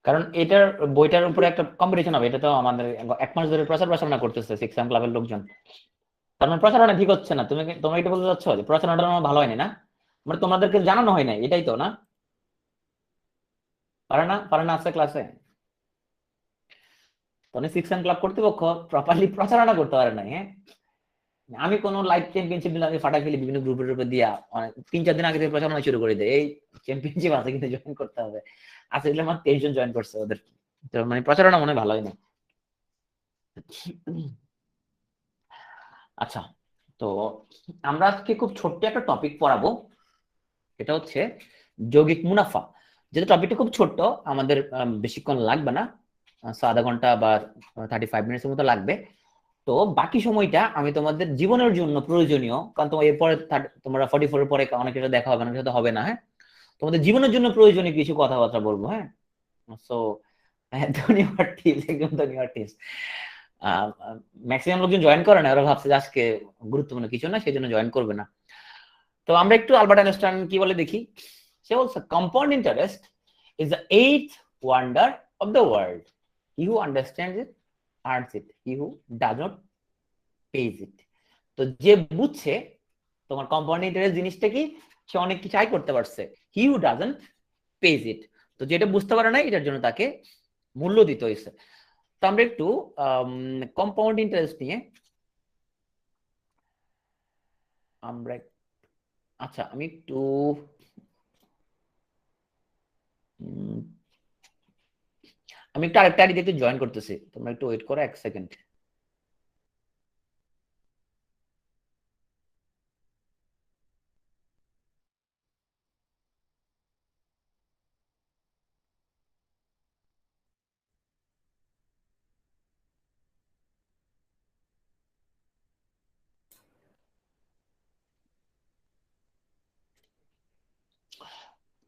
কারণ এটার বইটার উপরে একটা কম্পিটিশন হবে। এটা তো আমাদের 1 মাস ধরে প্রচার প্রচারণা করতেছে সিক্স ক্লাবের লোকজন। তার মানে প্রচারণা ঠিক হচ্ছে না। তোমরা এটা বলতে চাচ্ছ যে প্রচারণাটা আমার ভালো হয়নি না, মানে তোমাদেরকে জানানো হয় না, এটাই তো না? পারে না আছে ক্লাসে, তখন সিক্স ক্লাব কর্তৃপক্ষ প্রপারলি প্রচারণা করতে পারে না। হ্যাঁ, আমি কোনো লাইভ চ্যাম্পিয়নশিপ দিলে আমি ফাটাই ফেলি বিভিন্ন গ্রুপের উপর দিয়া, অনেক 3-4 দিন আগে থেকে প্রচারণা শুরু করে দেয়, এই চ্যাম্পিয়নশিপ আছে কিন্তু জয়েন করতে হবে। আচ্ছা, এগুলো আমার 23 জন জয়েন করছে ওদের, তো মানে প্রচারণা মনে হয় ভালো হয় না। আচ্ছা, তো আমরা আজকে খুব ছোট্ট একটা টপিক পড়াবো, এটা হচ্ছে যৌগিক মুনাফা। যেটা টপিকটা খুব ছোট্ট, আমাদের বেশিক্ষণ লাগবে না, আধা ঘন্টা বা 35 মিনিটের মতো লাগবে। তো বাকি সময়টা আমি তোমাদের জীবনের জন্য প্রয়োজনীয়, কারণ তোমার এরপরে তোমরা 44 এর পরে অনেক কিছু দেখা হবে না, সেটা হবে না। হ্যাঁ, তোমাদের জীবনের জন্য প্রয়োজনীয় কিছু কথাবার্তা বলবো। হ্যাঁ, সো ধন্যবাদ টিপস, একদম ধন্যবাদ টিপস। ম্যাক্সিমাম লোকজন জয়েন করে না, ওরা ভাবছে যে আজকে গুরুত্বপূর্ণ কিছু না, সেই জন্য জয়েন করবে না। তো আমরা একটু আলবার্ট আইনস্টাইন কি বলে দেখি। সে বলছে compound interest is the eighth wonder of the world, he who understands it earns it, he who does not pays it. তো যে বুঝছে তোমার কম্পাউন্ড ইন্টারেস্ট জিনিসটা কি, সে অনেক কিছু আয় করতে পারছে। হি হু ডাজন্ট পেজ ইট, তো যেটা বুঝতে পারে না এটার জন্য তাকে মূল্য দিতে হয়েছে। তো আমরা একটু কম্পাউন্ড ইন্টারেস্ট নিয়ে আমরা, আচ্ছা আমি একটু আরেকটা আইডি একটু জয়েন করতেছি, তোমরা একটু ওয়েট করো 1 সেকেন্ড।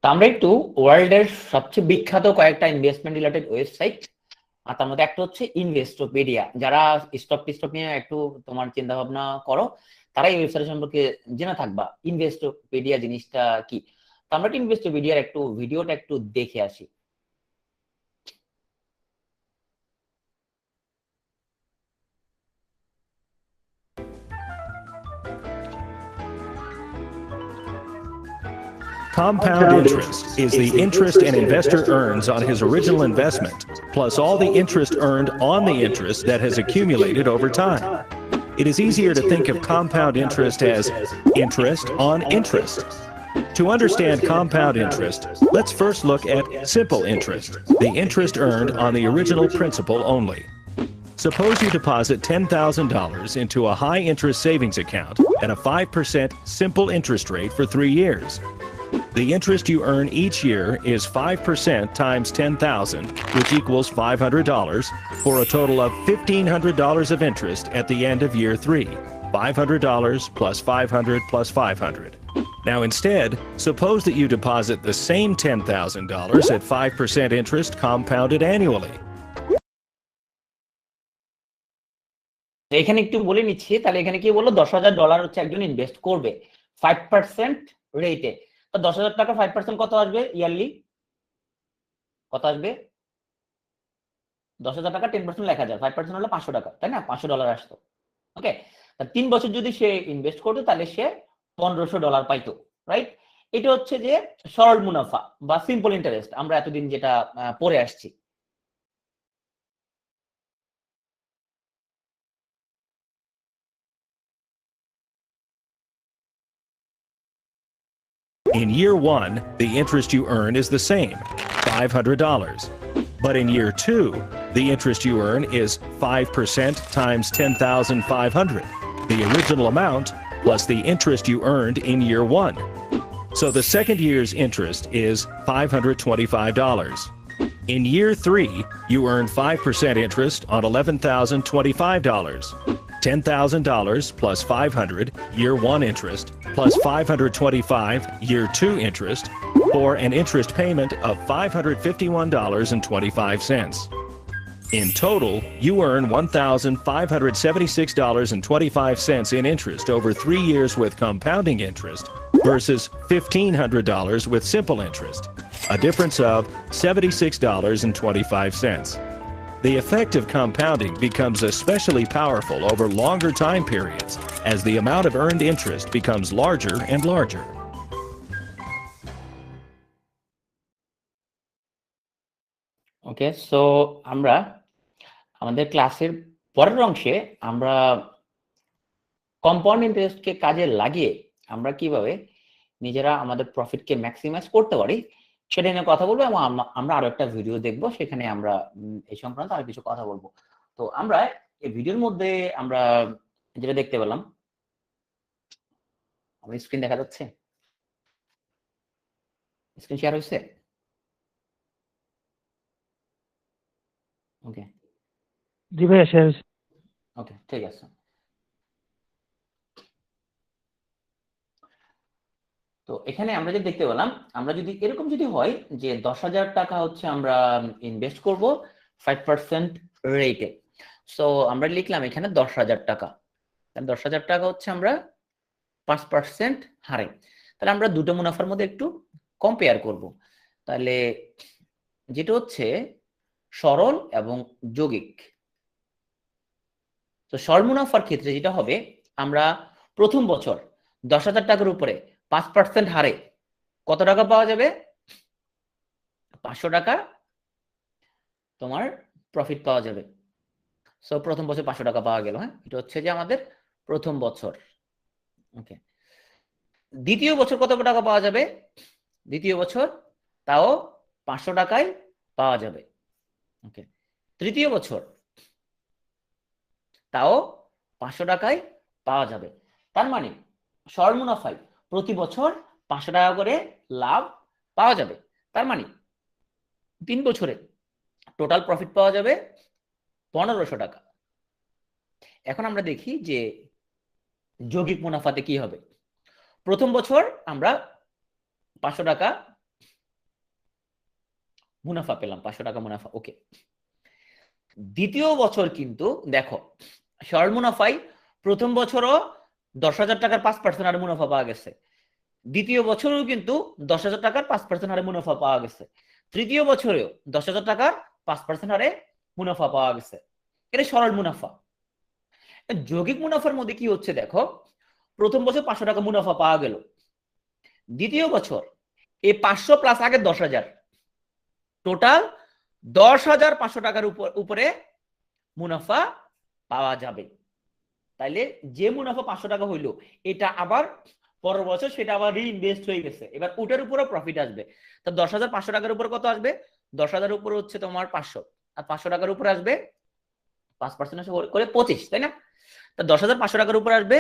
তো আমরা একটু ওয়ার্ল্ডের সবচেয়ে বিখ্যাত কয়েকটা ইনভেস্টমেন্ট রিলেটেড ওয়েবসাইট, আর তার মধ্যে একটা হচ্ছে ইনভেস্টোপেডিয়া। যারা স্টক টিস্টক নিয়ে একটু তোমার চিন্তা ভাবনা করো, তারা এই ওয়েবসাইট সম্পর্কে জেনে থাকবা ইনভেস্টোপেডিয়া জিনিসটা কি। তো আমরা ইনভেস্টোপেডিয়ার একটু ভিডিওটা একটু দেখে আসি। Compound interest is the interest an investor earns on his original investment, plus all the interest earned on the interest that has accumulated over time. It is easier to think of compound interest as interest on interest. To understand compound interest, let's first look at simple interest, the interest earned on the original principal only. Suppose you deposit $10,000 into a high-interest savings account at a 5% simple interest rate for 3 years. The interest you earn each year is 5% times 10,000, which equals $500, for a total of $1,500 of interest at the end of year 3. $500 plus 500 plus 500. Now instead, suppose that you deposit the same $10,000 at 5% interest compounded annually. এখানে একটু বলে নিচ্ছি, তাহলে এখানে কি বললো, $10,000 হচ্ছে একজন ইনভেস্ট করবে 5% রেটে। তো 10,000 টাকা 5% কত আসবে ইয়ারলি, কত আসবে? 10,000 টাকা 10% লেখা যায়, 5% হলো $500, তাই না? $500 আসতো। ওকে, 3 বছর যদি সে ইনভেস্ট করতো তাহলে সে $1,500 পাইতো, রাইট? এটা হচ্ছে যে সরল মুনাফা বা সিম্পল ইন্টারেস্ট, আমরা এতদিন যেটা পড়ে আসছি। In year 1, the interest you earn is the same, $500. But in year 2, the interest you earn is 5% times 10,500, the original amount plus the interest you earned in year 1. So the second year's interest is $525. In year 3, you earn 5% interest on $11,025. $10,000 plus 500 year 1 interest plus 525 year 2 interest for an interest payment of $551.25. In total, you earn $1,576.25 in interest over 3 years with compounding interest versus $1,500 with simple interest. a difference of $76.25. The effect of compounding becomes especially powerful over longer time periods as the amount of earned interest becomes larger and larger. Okay, so আমরা আমাদের ক্লাসের পরের অংশে আমরা compound ইন্টারেস্টকে কাজে লাগিয়ে আমরা কিভাবে নিজেরা আমাদের প্রফিটকে ম্যাক্সিমাইজ করতে পারি সেটা নিয়ে কথা বলবো, এবং আমরা আরো একটা ভিডিও দেখবো, সেখানে আমরা এই সংক্রান্ত আরো কিছু কথা বলবো। তো আমরা এই ভিডিওর মধ্যে আমরা যেটা দেখতে পেলাম, আমার স্ক্রিন দেখা যাচ্ছে, স্ক্রিন শেয়ার হয়েছে? ওকে জি ভাইয়া শেয়ার হয়েছে। ওকে, ঠিক আছে। তো এখানে আমরা যে দেখতে পেলাম, আমরা যদি এরকম যদি হয় যে 10,000 টাকা হচ্ছে আমরা ইনভেস্ট করব 5% রেটে, সো আমরা লিখলাম এখানে 10,000 টাকা, 10,000 টাকা হচ্ছে আমরা 5% হারে। তাহলে আমরা দুটো মুনাফার মধ্যে একটু কম্পেয়ার করব। তাহলে যেটা হচ্ছে সরল এবং যৌগিক। তো সরল মুনাফার ক্ষেত্রে যেটা হবে, আমরা প্রথম বছর 10,000 টাকার উপরে 5% হারে কত টাকা পাওয়া যাবে? 500 টাকা তোমার প্রফিট পাওয়া যাবে। সো প্রথম বছর 500 টাকা পাওয়া গেল। হ্যাঁ, এটা হচ্ছে যে আমাদের প্রথম বছর। ওকে, দ্বিতীয় বছর কত টাকা পাওয়া যাবে? দ্বিতীয় বছর তাও 500 টাকায় পাওয়া যাবে। ওকে, তৃতীয় বছর তাও 500 টাকায় পাওয়া যাবে। তার মানে সরল মুনাফায় প্রতি বছর 500 টাকা করে লাভ পাওয়া যাবে। তার মানে 3 বছরে টোটাল প্রফিট পাওয়া যাবে 1500 টাকা। এখন আমরা দেখি যে যৌগিক মুনাফাতে কি হবে। প্রথম বছর আমরা 500 টাকা মুনাফা পেলাম, 500 টাকা মুনাফা। ওকে, দ্বিতীয় বছর কিন্তু দেখো সরল মুনাফায় প্রথম বছরও 10,000 টাকার 5% হারে মুনাফা পাওয়া গেছে, দ্বিতীয় বছরেও কিন্তু 10,000 টাকার 5% হারে মুনাফা পাওয়া গেছে, তৃতীয় বছরেও 10,000 টাকার 5% হারে মুনাফা পাওয়া গেছে। এটা সরল মুনাফা। যৌগিক মুনাফার মধ্যে কি হচ্ছে দেখো, প্রথম বছর 500 টাকা মুনাফা পাওয়া গেল, দ্বিতীয় বছর এই 500 প্লাস আগে 10,000, টোটাল 10,500 টাকার উপরে মুনাফা পাওয়া যাবে। তাইলে যে মুনাফা 500 টাকা হইলো, এটা আবার পরের বছর সেটা আবার রিইনভেস্ট হয়ে গেছে, এবার ওটার উপরে প্রফিট আসবে। তো 10,500 টাকার উপর কত আসবে? 10,000 উপরে হচ্ছে তোমার 500, আর 500 টাকার উপরে আসবে 5% করে 25, তাই না? তা 10,500 টাকার উপর আসবে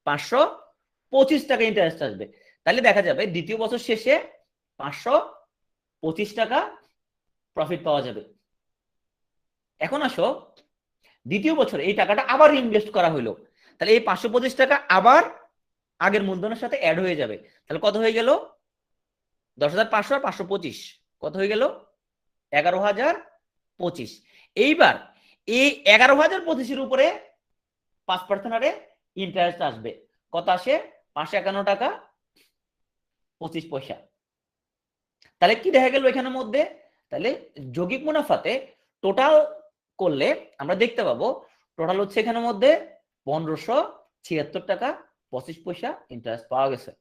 525 টাকা ইন্টারেস্ট আসবে। তাহলে দেখা যাবে দ্বিতীয় বছর শেষে 525 টাকা প্রফিট পাওয়া যাবে। এখন আসো দ্বিতীয় বছর এই টাকাটা আবার ইনভেস্ট করা হলো, তাহলে এই 525 টাকা আবার আগের মূলধনের সাথে অ্যাড হয়ে যাবে। তাহলে কত হয়ে গেল? 10,500 আর 525 কত হয়ে গেল? 11,025। এইবার এই 11,025 উপরে 5% হারে ইন্টারেস্ট আসবে। কত আসে? 551 টাকা 25 পয়সা। তাহলে কি দেখা গেল এখানের মধ্যে? তাহলে যৌগিক মুনাফাতে টোটাল করলে আমরা দেখতে পাবো টোটাল হচ্ছে এখানের মধ্যে 1576 টাকা 25 পয়সা ইন্টারেস্ট পাওয়া গেছে,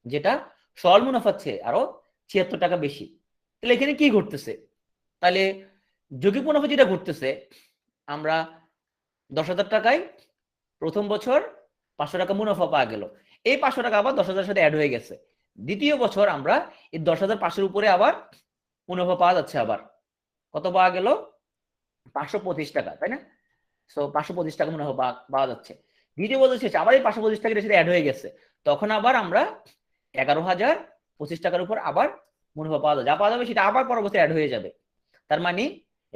যেটা সরল মুনাফার চেয়ে আরো 76 টাকা বেশি। তাহলে এখানে কি ঘটতেছে? তাহলে যৌগিক মুনাফা যেটা ঘটতেছে, আমরা 10,000 টাকায় প্রথম বছর 500 টাকা মুনাফা পাওয়া গেল, এই 500 টাকা আবার 10,000 সাথে অ্যাড হয়ে গেছে। দ্বিতীয় বছর আমরা এই 10,500 উপরে আবার মুনাফা পাওয়া যাচ্ছে, আবার কত পাওয়া গেল? 525 টাকা, তাই না? সো 525 টাকা মুনাফা পাওয়া যাচ্ছে। দ্বিতীয় বছর শেষে আবার এই 525 টাকা সাথে অ্যাড হয়ে গেছে, তখন আবার আমরা 11,025 টাকার উপর আবার মুনাফা পাওয়া যাবে, যা পাওয়া যাবে সেটা আবার পরবর্তী অ্যাড হয়ে যাবে। তার মানে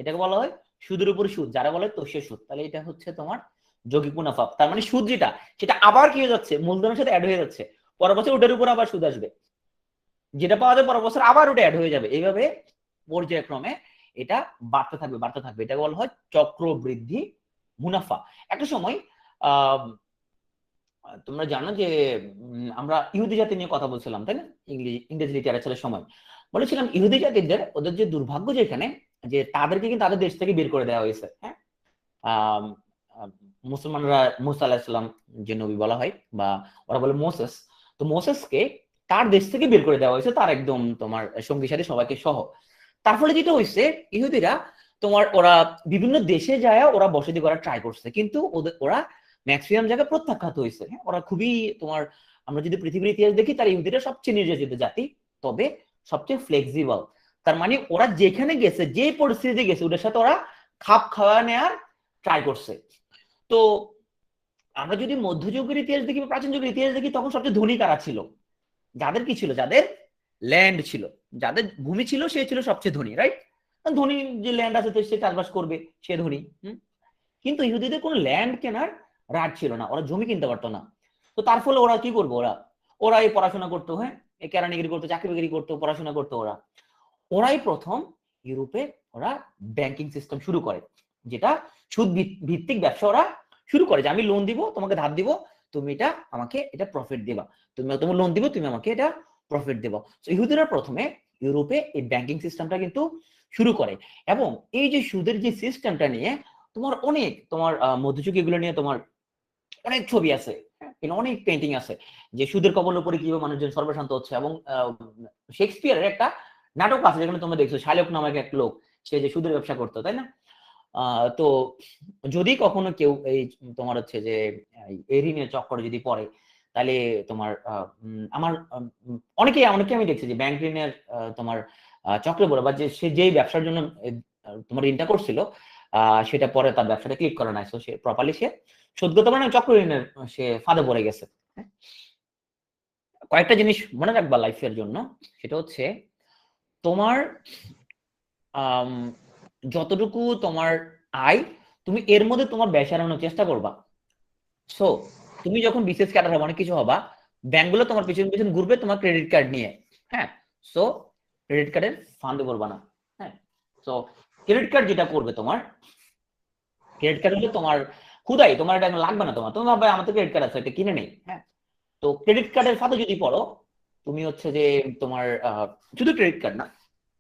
এটাকে বলা হয় সুদের উপর সুদ, যারা বলে তসীয় সুদ। তাহলে এটা হচ্ছে তোমার যৌগিক মুনাফা। তার মানে সুদ যেটা, সেটা আবার কি হয়ে যাচ্ছে? মূলধনের সাথে অ্যাড হয়ে যাচ্ছে, পরের বছর ওটার উপর আবার সুদ আসবে, যেটা পাওয়া যায় পরের বছর আবার ওটা অ্যাড হয়ে যাবে। এইভাবে পর্যায়ক্রমে এটা বাড়তে থাকবে বাড়তে থাকবে। এটাকে বলা হয় চক্রবৃদ্ধি মুনাফা। একটা সময় তোমরা জানো যে আমরা ইহুদি জাতি নিয়ে কথা বলছিলাম, তাই না? ইংরেজি লিটারেচারের সময়। বলেছিলাম ইহুদি জাতিদের ওদের যে দুর্ভাগ্য যেখানে যে তাদেরকে কিন্তু তাদের দেশ থেকে বের করে দেওয়া হয়েছে। হ্যাঁ, আহ মুসলমানরা মুসা আলাহিসাল্লাম যে নবী বলা হয় বা ওরা বলে মোসেস, তো মোসেসকে তার দেশ থেকে বের করে দেওয়া হয়েছে, তার একদম তোমার সঙ্গী সাথী সবাইকে সহ। তার ফলে যেটা হয়েছে ইহুদিরা তোমার ওরা বিভিন্ন দেশে যায় ওরা বসতি করার ট্রাই করছে, কিন্তু ওরা ম্যাক্সিমাম জায়গায় প্রত্যাখ্যাত হয়েছে। হ্যাঁ, ওরা খুবই তোমার আমরা যদি পৃথিবীর ইতিহাস দেখি তার ইহুদিরা সবচেয়ে নির্যাতিত জাতি, তবে সবচেয়ে ফ্লেক্সিবল। তার মানে ওরা যেখানে গেছে যে পরিস্থিতিতে গেছে ওদের সাথে ওরা খাপ খাওয়া নেওয়ার ট্রাই করছে। তো আমরা যদি মধ্যযুগের ইতিহাস দেখি বা প্রাচীন যুগের ইতিহাস দেখি তখন সবচেয়ে ধনী কারা ছিল? যাদের কি ছিল? যাদের ল্যান্ড ছিল, যাদের ভূমি ছিল সে ছিল সবচেয়ে ধনী, রাইট? ধনী যে ল্যান্ড আছে সে চাষবাস করবে, সে ধনী। কিন্তু ইহুদিদের কোনো ল্যান্ড কেনার রাইট ছিল না, ওরা জমি কিনতে পারতো না। তো তার ফলে ওরা কি করবো? ওরা এই পড়াশোনা করতো, হ্যাঁ, এই কেরানিগিরি করতো, চাকরি বাকরি করতো, পড়াশোনা করতো। ওরাই প্রথম ইউরোপে ওরা ব্যাংকিং সিস্টেম শুরু করে, যেটা সুদ ভিত্তিক ব্যবসা ওরা শুরু করে, যে আমি লোন দিব, তোমাকে ধার দিব, তুমি এটা আমাকে এটা প্রফিট দেবা, তুমি লোন দিব, তুমি আমাকে এটা প্রফিট দেবা। তো ইহুদিরা প্রথমে ইউরোপে এই ব্যাংকিং সিস্টেমটা কিন্তু শুরু করে। এবং এই যে সুদের যে সিস্টেমটা নিয়ে তোমার অনেক তোমার মধ্যযুগ এগুলো নিয়ে তোমার অনেক ছবি আছে, অনেক পেন্টিং আছে, যে সুদের কবলের উপরে কিভাবে মানুষজন সর্বশান্ত হচ্ছে। এবং শেক্সপিয়ারের একটা নাটক আছে যেখানে তোমরা দেখছো শার্লক নামক এক লোক, সে যে সুদের ব্যবসা করতো, তাই না? তো যদি কখনো কেউ এই তোমার হচ্ছে যে এই ঋণের চক্করে যদি পড়ে, তাহলে তোমার আমার অনেকে আমি দেখছি যে ব্যাংক ঋণের তোমার চক্রে পড়ে, বা যে সে যেই ব্যবসার জন্য তোমার ঋণটা করছিল সেটা পরে তার ব্যবসাটা ক্লিক করে নাই, তো সে প্রপারলি সে শোধ করতে পারে না, চক্র ঋণের সে ফাঁদে পড়ে গেছে। কয়েকটা জিনিস মনে রাখবা লাইফের জন্য, সেটা হচ্ছে তোমার যতটুকু তোমার আয় তুমি এর মধ্যে তোমার ব্যয় সারানোর চেষ্টা করবা। সো তুমি যখন বিশেষ ক্যাডার হবে, অনেক কিছু হবা, ব্যাংকগুলো তোমার পিছন পিছন ঘুরবে তোমার ক্রেডিট কার্ড নিয়ে। হ্যাঁ, সো ক্রেডিট কার্ডের ফান্দে পড়বা না। হ্যাঁ, সো ক্রেডিট কার্ড যেটা করবে, তোমার ক্রেডিট কার্ড হলে তোমার খুদাই তোমার এটা লাগবে না, তুমি ভাববে আমার তো ক্রেডিট কার্ড আছে, এটা কিনে নেই। হ্যাঁ, তো ক্রেডিট কার্ডের ফাঁদে যদি পড়ো, তুমি হচ্ছে যে তোমার শুধু ক্রেডিট কার্ড না,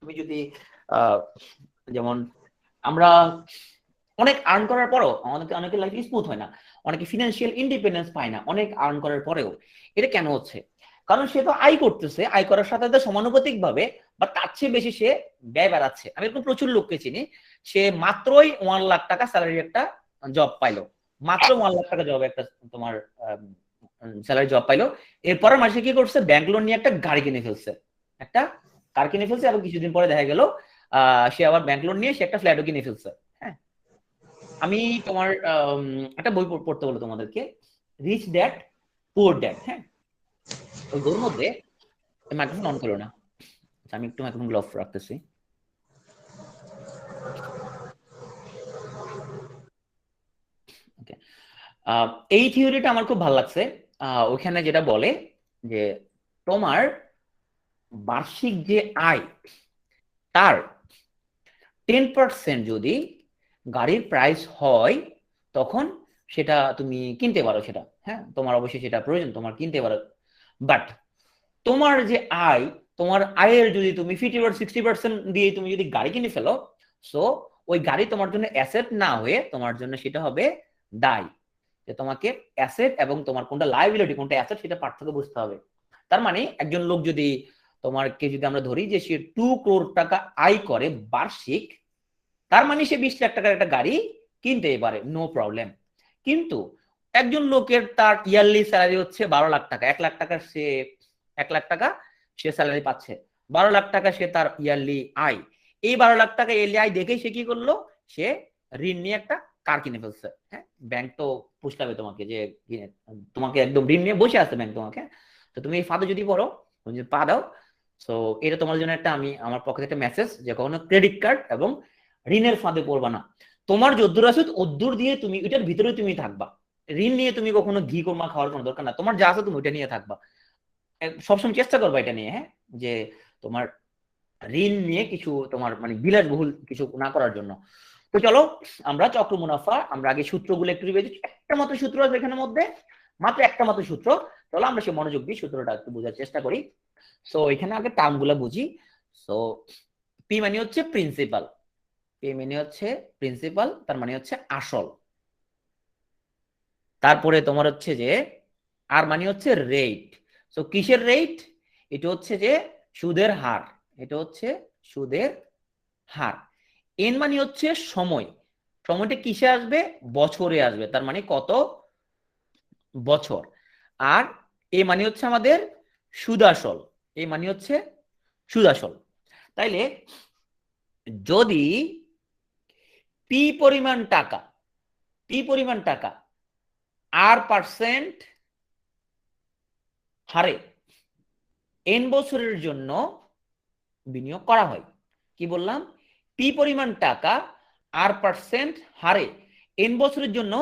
তুমি যদি যেমন আমরা অনেক আর্ন করার পরেও অনেকের লাইফ স্মুথ হয় না, অনেকে ফিনান্সিয়াল ইন্ডিপেন্ডেন্স পায় না অনেক আর্ন করার পরেও। এটা কেন হচ্ছে? কারণ সে তো আয় করতেছে, আয় করার সাথে সাথে সমানুপাতিক ভাবে বা তার চেয়ে বেশি সে ব্যয় বাড়াচ্ছে। আমি এরকম প্রচুর লোককে চিনি, সে মাত্রই 1 লাখ টাকা স্যালারি একটা জব পাইলো, মাত্র 1 লাখ টাকা জব একটা তোমার স্যালারি জব পাইলো, এরপরের মাসে কি করছে? ব্যাংক লোন নিয়ে একটা গাড়ি কিনে ফেলছে, একটা কার কিনে ফেলছে, এবং কিছুদিন পরে দেখা গেল সে আবার ব্যাংক লোন নিয়ে সে একটা ফ্ল্যাটও কিনে ফেলছে। হ্যাঁ, আমি তোমার একটা বই পড়তে বলো তোমাদেরকে, রিচ ড্যাড পুয়ার ড্যাড। হ্যাঁ, ওই বইয়ের মধ্যে মাইক্রোফোন অন করো না, আমি একটু মাইক্রোফোন অফ রাখতেছি। এই থিওরিটা আমার খুব ভালো লাগছে। ওখানে যেটা বলে যে তোমার বার্ষিক যে আয় তার 10% যদি গাড়ির প্রাইস হয়, তখন সেটা তুমি কিনতে পারো, সেটা হ্যাঁ তোমার অবশ্যই সেটা প্রয়োজন, তোমার কিনতে পারো। বাট তোমার যে আয়, তোমার আয়ের যদি তুমি 50-60% দিয়ে তুমি যদি গাড়ি কিনে ফেলো, সো ওই গাড়ি তোমার জন্য অ্যাসেট না হয়ে তোমার জন্য সেটা হবে দায়। যে তোমাকে অ্যাসেট এবং তোমার কোনটা লায়াবিলিটি কোনটা অ্যাসেট সেটা পার্থক্য বুঝতে হবে। তার মানে একজন লোক যদি তোমারকে যদি আমরা ধরি যে সে 2 crore টাকা আয় করে বার্ষিক, তার মানে সে 20 লাখ টাকার একটা গাড়ি কিনতেই পারে, নো প্রবলেম। কিন্তু একজন লোকের তার ইয়ারলি স্যালারি হচ্ছে 12 লাখ টাকা, 1 লাখ টাকা সে 1 লাখ টাকা সে স্যালারি পাচ্ছে, 12 লাখ টাকা সে তার ইয়ারলি আয়। এই 12 লাখ টাকা ইয়ারলি আয় দেখেই সে কি করলো? সে ঋণ নিয়ে একটা কার কিনে ফেলছে। হ্যাঁ, ব্যাংক তো পুষলাবে তোমাকে, যে তোমাকে একদম ঋণ নিয়ে বসে আছে ব্যাংক তোমাকে। তো তুমি এই ফাঁদে যদি পড়ো, তুমি যদি পা দাও, তো এটা তোমার জন্য একটা আমি আমার পক্ষে একটা মেসেজ, যে কখনো ক্রেডিট কার্ড এবং ঋণের ফাঁদে পড়বা না। তোমার যদ্দূর আছে অদ্দূর দিয়ে তুমি ওইটার ভিতরে তুমি থাকবা। ঋণ নিয়ে তুমি কখনো ঘি কোরমা খাওয়ার কোনো দরকার না, তোমার যা আছে তুমি ওইটা নিয়ে থাকবা। সবসময় চেষ্টা করবা এটা নিয়ে, হ্যাঁ, যে তোমার ঋণ নিয়ে কিছু তোমার মানে বিলাসবহুল কিছু না করার জন্য। তো চলো আমরা চক্র মুনাফা, আমরা আগে সূত্রগুলো একটু রিভাইজ, একটা মাত্র সূত্র আছে এখানের মধ্যে, মাত্র একটা মাত্র সূত্র। চলো আমরা সে মনোযোগ দিয়ে সূত্রটা একটু বোঝার চেষ্টা করি। সো এখানে আগে টার্ম গুলা বুঝি। সো পি মানে হচ্ছে প্রিন্সিপাল, পি মানে হচ্ছে প্রিন্সিপাল, তার মানে হচ্ছে আসল। তারপরে তোমার হচ্ছে যে আর মানে হচ্ছে রেট। সো কিসের রেট? এটা হচ্ছে যে সুদের হার, এটা হচ্ছে সুদের হার। এন মানে হচ্ছে সময়, সময়টা কিসে আসবে? বছরে আসবে, তার মানে কত বছর। আর এ মানে হচ্ছে আমাদের সুদাসল, এ মানে হচ্ছে সুদাসল। তাইলে যদি পি পরিমাণ টাকা, পি পরিমাণ টাকা আর পার্সেন্ট হারে এন বছরের জন্য বিনিয়োগ করা হয়, কি বললাম? পি পরিমাণ টাকা আর পার্সেন্ট হারে এন বছরের জন্য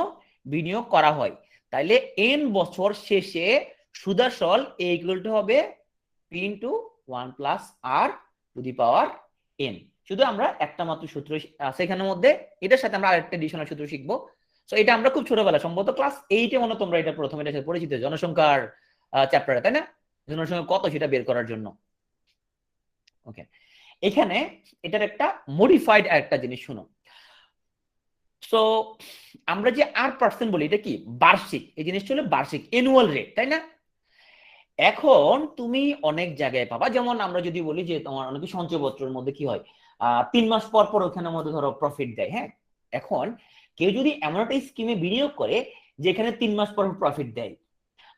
বিনিয়োগ করা হয়, তাইলে এন বছর শেষে সুদাসল এ ইকুয়াল টু হবে p into 1 plus r to the power n. শুধু আমরা একটা মাত্র সূত্র আছে এখানের মধ্যে, এটার সাথে আমরা আরেকটা এডিশনাল সূত্র শিখবো। সো এটা আমরা খুব ছোটবেলা সম্ভবত ক্লাস 8 এ মনে তোমরা এটা প্রথমে এটা পরিচিত জনসংখ্যার চ্যাপ্টারে, তাই না? জনসংখ্যা কত সেটা বের করার জন্য। ওকে, এখানে এটার একটা মডিফাইড একটা জিনিস শুনো। সো আমরা যে 8% বলি, এটা কি বার্ষিক, এই জিনিসটা হলো বার্ষিক, অ্যানুয়াল রেট, তাই না? এখন তুমি অনেক জায়গায় পাবা, যেমন আমরা যদি বলি যে তোমার অনেকে সঞ্চয়পত্রের মধ্যে কি হয় 3 মাস পর পর ওখানের মধ্যে ধরো প্রফিট দেয়, হ্যাঁ। এখন কেউ যদি এমন একটা স্কিমে বিনিয়োগ করে যেখানে 3 মাস পর প্রফিট দেয়,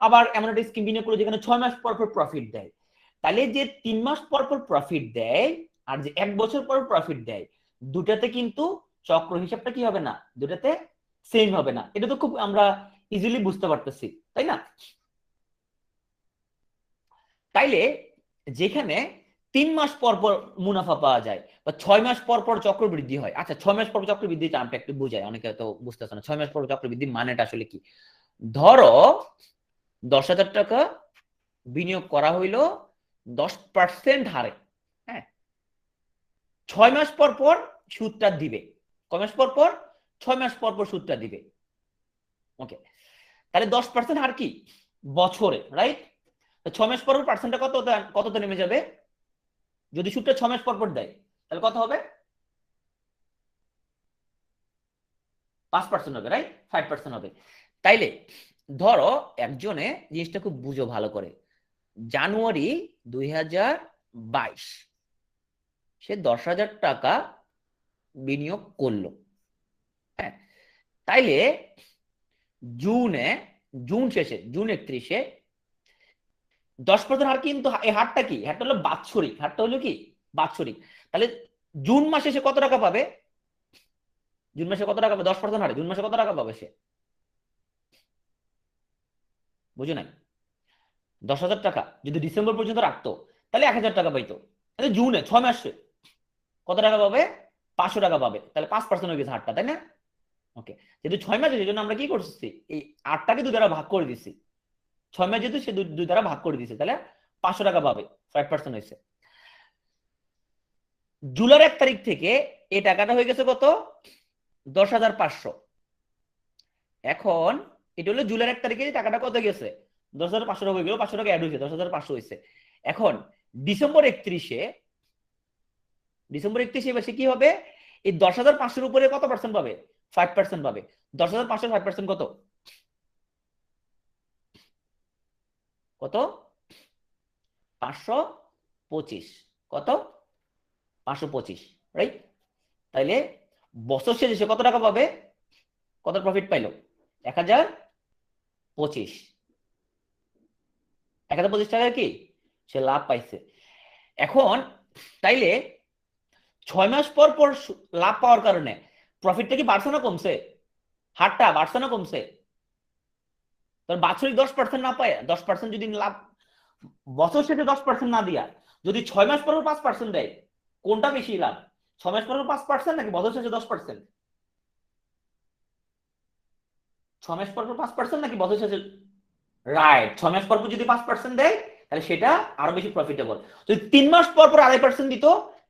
আবার এমন একটা স্কিম বিনিয়োগ করে যেখানে 6 মাস পর পর প্রফিট দেয়, তাহলে যে 3 মাস পর পর প্রফিট দেয় আর যে 1 বছর পর প্রফিট দেয়, দুটাতে কিন্তু চক্র হিসাবটা কি হবে না, দুটাতে সেম হবে না। এটা তো খুব আমরা ইজিলি বুঝতে পারতেছি, তাই না? তাইলে যেখানে 3 মাস পর পর মুনাফা পাওয়া যায় বা 6 মাস পর পর চক্রবৃদ্ধি হয়, আচ্ছা 6 মাস পর চক্রবৃদ্ধি টার্মটা একটু বুঝাই, অনেকে তো বুঝতেছে না 6 মাস পর চক্রবৃদ্ধি মানেটা আসলে কি। ধরো 10,000 টাকা বিনিয়োগ করা হইলো 10% হারে, হ্যাঁ। 6 মাস পর পর সুদটা দিবে, কয় মাস পর পর? 6 মাস পর পর সুদটা দিবে। ওকে, তাহলে 10% হার কি বছরে, রাইট? 6 মাস পর পর পার্সেন্টটা কততে নেমে যাবে? যদি সুদটা 6 মাস পর পর দেয় তাহলে কত হবে? 5% হবে, রাইট? 5% হবে। তাইলে ধরো একজনে, জিনিসটা খুব বুঝো ভালো করে, জানুয়ারি 2022 সে 10,000 টাকা বিনিয়োগ করলো, হ্যাঁ। তাইলে জুনে, জুন শেষে, জুন 31-এ 10% হার, কিন্তু এই হারটা কি, হারটা হলো বাৎসরিক, হারটা হলো কি বাৎসরিক। তাহলে জুন মাসে সে কত টাকা পাবে? জুন মাসে কত টাকা পাবে 10% হারে? জুন মাসে কত টাকা পাবে সে? বুঝো নাই? 10,000 টাকা যদি ডিসেম্বর পর্যন্ত রাখতো তাহলে 1,000 টাকা পাইতো। তাহলে জুনে 6 মাসে কত টাকা পাবে? 500 টাকা পাবে। তাহলে 5% হয়ে গেছে হারটা, তাই না? ওকে, যেহেতু 6 মাসে, সেই জন্য আমরা কি করছি, এই 8টাকে 2 দ্বারা ভাগ করে দিচ্ছি। 6 মাস যেহেতু সে 2 দ্বারা ভাগ করে দিচ্ছে, তাহলে 500 টাকা পাবে, 5% হয়েছে। জুলাইয়ের 1 তারিখ থেকে এই টাকাটা হয়ে গেছে কত? 10,500। এখন এটা হলো জুলাইয়ের 1 তারিখে টাকাটা কত গেছে? 10,500 টাকা হয়ে গেল, 500 টাকা অ্যাড হয়েছে, 10,500 হয়েছে। এখন ডিসেম্বর 31-এ, ডিসেম্বর 31-এ এসে কি হবে? এই 10,500-এর উপরে কত পার্সেন্ট পাবে? 5% পাবে। 10,500 5% কত? কত? 525। কত? 525, রাইট? তাইলে বছর শেষে সে কত টাকা পাবে? কত প্রফিট পাইলো? 1,025। 1,025 টাকা কি সে লাভ পাইছে। এখন তাইলে 6 মাস পর পর লাভ পাওয়ার কারণে প্রফিটটা কি বাড়ছে না কমছে? হারটা বাড়ছে না কমছে? তোর বাৎসরিক 10% না পায়, 10% যদি লাভ বছর শেষে 10% না দিয়া যদি 6 মাস পর 5% দেয়, কোনটা বেশি লাভ? 6 মাস পর 5% নাকি বছর শেষে 10%? 6 মাস পর 5% নাকি বছর শেষে? রাইট, 6 মাস পর যদি 5% দেয় তাহলে সেটা আরো বেশি প্রফিটেবল। যদি 3 মাস পর 2.5% দিত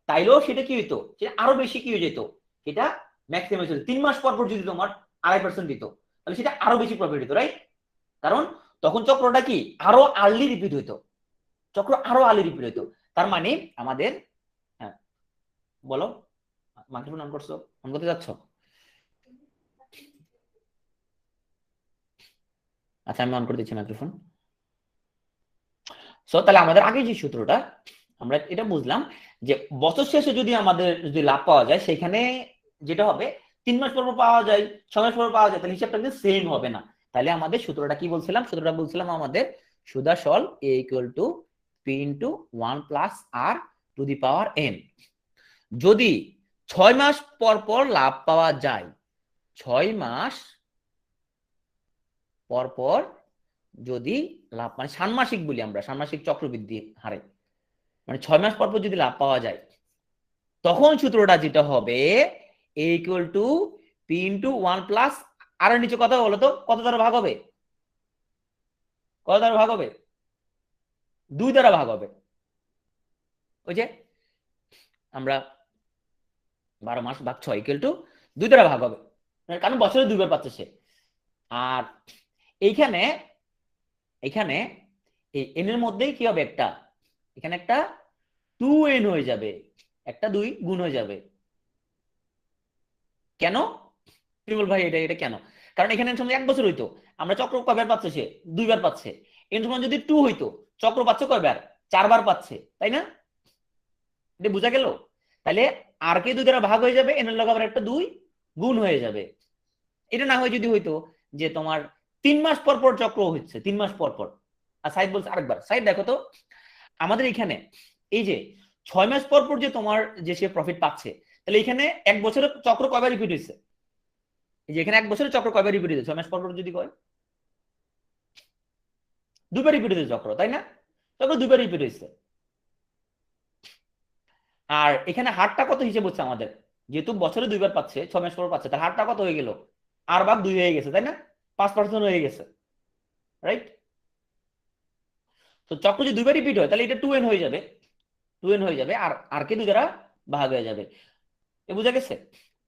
তাইলেও সেটা কি হইতো, সেটা আরো বেশি কি হয়ে যেত, এটা ম্যাক্সিমাম হইতো। 3 মাস পর যদি তোমার 2.5% দিত তাহলে সেটা আরো বেশি প্রফিট হতো, রাইট? কারণ তখন চক্রটা কি আরো আর্লি রিপিট হইতো, চক্র আরো আর্লি রিপিট হইতো। তার মানে আমাদের বলো, মাইক্রোফোন অন করছো, অন করতে যাচ্ছ? আচ্ছা আমি অন করে দিচ্ছি মাইক্রোফোন। সো তাহলে আমাদের আগে যে সূত্রটা আমরা এটা বুঝলাম যে বছর শেষে যদি আমাদের যদি লাভ পাওয়া যায় সেখানে যেটা হবে 3 মাস পর পাওয়া যায়, 6 মাস পর পাওয়া যায়, তাহলে হিসাবটা কিন্তু সেম হবে না। তাহলে আমাদের সূত্রটা কি বলছিলাম? সূত্রটা বলছিলাম আমাদের সুদ আসল a equal to P into 1 plus r to the power n। যদি 6 মাস পর পর লাভ পাওয়া যায়, 6 মাস পর পর যদি লাভ, মানে ষান্মাসিক বলি আমরা, ষান্মাসিক চক্রবৃদ্ধি হারে, মানে 6 মাস পর পর যদি লাভ পাওয়া যায়, তখন সূত্রটা যেটা হবে a equal to P into 1 plus r এর নিচে কত বলো তো, কত দ্বারা ভাগ হবে? কত দ্বারা ভাগ হবে? 2 দ্বারা ভাগ হবে। ওই যে আমরা 12 মাস ভাগ 6 ইকুয়াল টু 2 দ্বারা ভাগ হবে, কারণ বছরে 2 বার পাচ্ছে সে। আর এইখানে এখানে এই n এর মধ্যেই কি হবে, একটা এখানে একটা 2n হয়ে যাবে, একটা 2 গুণ হয়ে যাবে। কেন বিমল ভাই, এটা এটা কেন? কারণ এখানে সময় 1 বছর হইতো, আমরা চক্র কয়বার পাচ্ছে সে? 2 বার পাচ্ছে। এর সময় যদি 2 হইতো, চক্র পাচ্ছে কয়বার? 4 বার পাচ্ছে, তাই না? এটা বোঝা গেল? তাহলে আর কে 2 দ্বারা ভাগ হয়ে যাবে, এন এর লগে আবার একটা 2 গুণ হয়ে যাবে। এটা না হয় যদি হইতো যে তোমার 3 মাস পর পর চক্র হচ্ছে, 3 মাস পর পর। আর সাইড বলছে আরেকবার, সাইড দেখো তো আমাদের এখানে এই যে 6 মাস পর পর যে তোমার যে সে প্রফিট পাচ্ছে, তাহলে এখানে 1 বছরের চক্র কয়বার রিপিট হয়েছে? এই যে এখানে 1 বছরের চক্র কয়বার রিপিট হয়েছে? 6 মাস পর পর যদি কয়, 2 বার রিপিট হয়েছে চক্র, তাই না? চক্র 2 বার রিপিট হয়েছে। আর এখানে হারটা কত হিসেব হচ্ছে আমাদের, যেহেতু বছরে 2 বার পাচ্ছে, 6 মাস পর পাচ্ছে, তার হারটা কত হয়ে গেল? আর ভাগ 2 হয়ে গেছে, তাই না? 5% হয়ে গেছে, রাইট? তো চক্র যদি 2 বার রিপিট হয় তাহলে এটা 2n হয়ে যাবে, 2n হয়ে যাবে, আর আর কে 2 দ্বারা ভাগ হয়ে যাবে। এ বুঝা গেছে?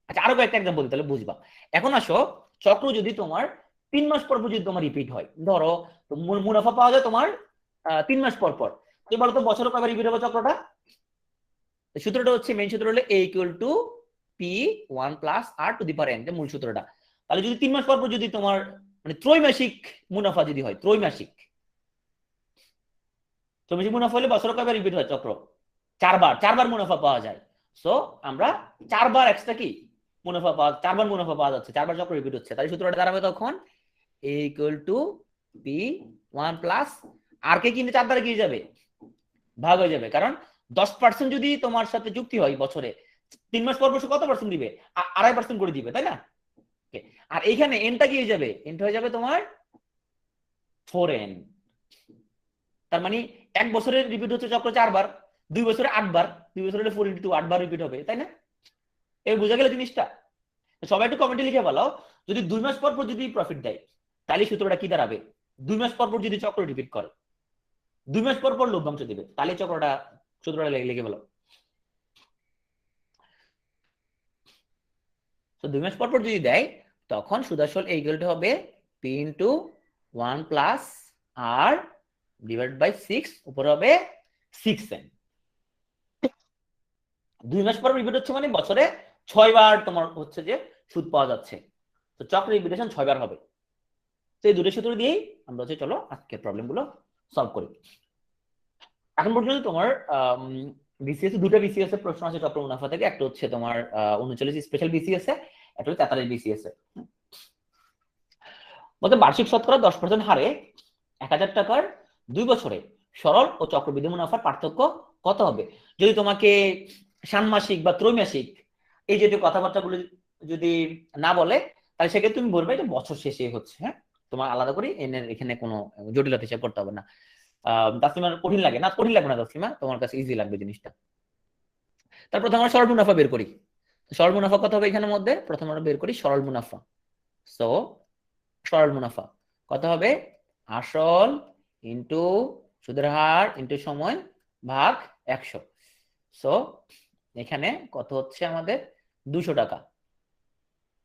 আচ্ছা আরো কয়েকটা এক্সাম্পল দিই তাহলে বুঝবা। এখন আসো, চক্র যদি তোমার 3 মাস পর পর যদি তোমার রিপিট হয়, ধরো মুনাফা পাওয়া যায় তোমার 3 মাস পর পর, এবার তো বছরে কয়বার রিপিট হবে চক্রটা? সূত্রটা হচ্ছে, মেইন সূত্র হলো a equal to P 1 plus r to the power n, মূল সূত্রটা। তাহলে যদি 3 মাস পর পর যদি তোমার মানে ত্রৈমাসিক মুনাফা যদি হয়, ত্রৈমাসিক মুনাফা হলে বছরে কয়বার রিপিট হয় চক্র? 4 বার, 4 বার মুনাফা পাওয়া যায়। সো আমরা 4 বার এক্সট্রা কি মুনাফা পাওয়া, 4 বার মুনাফা পাওয়া যাচ্ছে, 4 বার চক্র রিপিট হচ্ছে। তাহলে সূত্রটা দাঁড়াবে তখন a equal to P 1 plus r কে কিন্তু 4 দ্বারা কি যাবে, ভাগ হয়ে যাবে। কারণ 10% যদি তোমার সাথে যুক্তি হয় বছরে, 3 মাস পর বছর কত পার্সেন্ট দিবে? 2.5% করে দিবে, তাই না? আর এইখানে এনটা কি হয়ে যাবে? এনটা হয়ে যাবে তোমার 4n। তার মানে 1 বছরে রিপিট হচ্ছে চক্র 4 বার, 2 বছরে 8 বার, 2 বছরে 4 ইনটু 8 বার রিপিট হবে, তাই না? এই বুঝা গেল জিনিসটা? সবাই একটু কমেন্টে লিখে বলো, যদি 2 মাস পর পর যদি প্রফিট দেয় তাহলে সূত্রটা কি দাঁড়াবে? 2 মাস পর পর যদি চক্র রিপিট করে, 2 মাস পর পর লভ্যাংশ দিবে, তাহলে চক্রটা সূত্রটা লিখে বলো। তো 2 মাস পর পর যদি দেয়, তখন সুদ আসল এই ইকুয়ালটা হবে p into 1 plus r divide by 6, উপরে হবে 6n। 2 মাস পর রিপিট হচ্ছে মানে বছরে 6 বার তোমার হচ্ছে যে সুদ পাওয়া যাচ্ছে। তো চক্র রিপিটেশন 6 বার হবে। তো এই দুটো সূত্র দিয়েই আমরা হচ্ছে চলো আজকের প্রবলেম গুলো সলভ করি। এখন পর্যন্ত তোমার বিসিএস দুটো বিসিএস এর প্রশ্ন আছে চক্র মুনাফা থেকে, একটা হচ্ছে তোমার 39 স্পেশাল বিসিএস এ, একটা হচ্ছে 43 বিসিএস এ। বলতে বার্ষিক শতকরা 10% হারে 1000 টাকার 2 বছরে সরল ও চক্রবৃদ্ধি মুনাফার পার্থক্য কত হবে? যদি তোমাকে ষান্মাসিক বা ত্রৈমাসিক এই জাতীয় কথাবার্তাগুলো যদি না বলে, তাহলে সেক্ষেত্রে তুমি বলবে যে বছর শেষে হচ্ছে। হ্যাঁ, তোমার আলাদা করে এখানে কোনো জটিলতা হিসাব করতে হবে না। তাসলিমার কঠিন লাগে না? কঠিন লাগবে না তাসলিমা, তোমার কাছে ইজি লাগবে জিনিসটা। তারপর আমরা সরল মুনাফা বের করি। সরল মুনাফা কত হবে এখানের মধ্যে? প্রথমে আমরা বের করি সরল মুনাফা। সো সরল মুনাফা কত হবে? আসল ইন্টু সুদের হার ইন্টু সময় ভাগ 100। সো এখানে কত হচ্ছে আমাদের? 200 টাকা।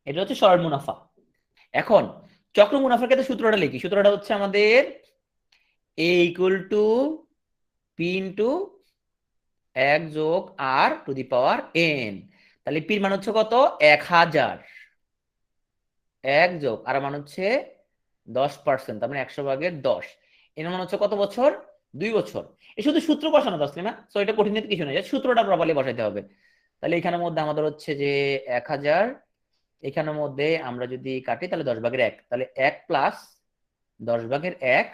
এটা হচ্ছে সরল মুনাফা। এখন চক্র মুনাফার ক্ষেত্রে সূত্রটা লিখি। সূত্রটা হচ্ছে আমাদের a equal to P into 1 যোগ r two the power n। তাহলে পির মান হচ্ছে কত? 1000। 1 যোগ আর মান হচ্ছে 10%, তার মানে 100/10। এর মান হচ্ছে কত বছর? 2 বছর। এই শুধু সূত্র বসানো তাসলিমা, সো এটা কঠিন কিছু নয়, সূত্রটা প্রপারলি বসাইতে হবে। তাহলে এখানের মধ্যে আমাদের হচ্ছে যে 1000, এখানের মধ্যে আমরা যদি কাটি তাহলে 10/1, তাহলে 1 প্লাস 10/1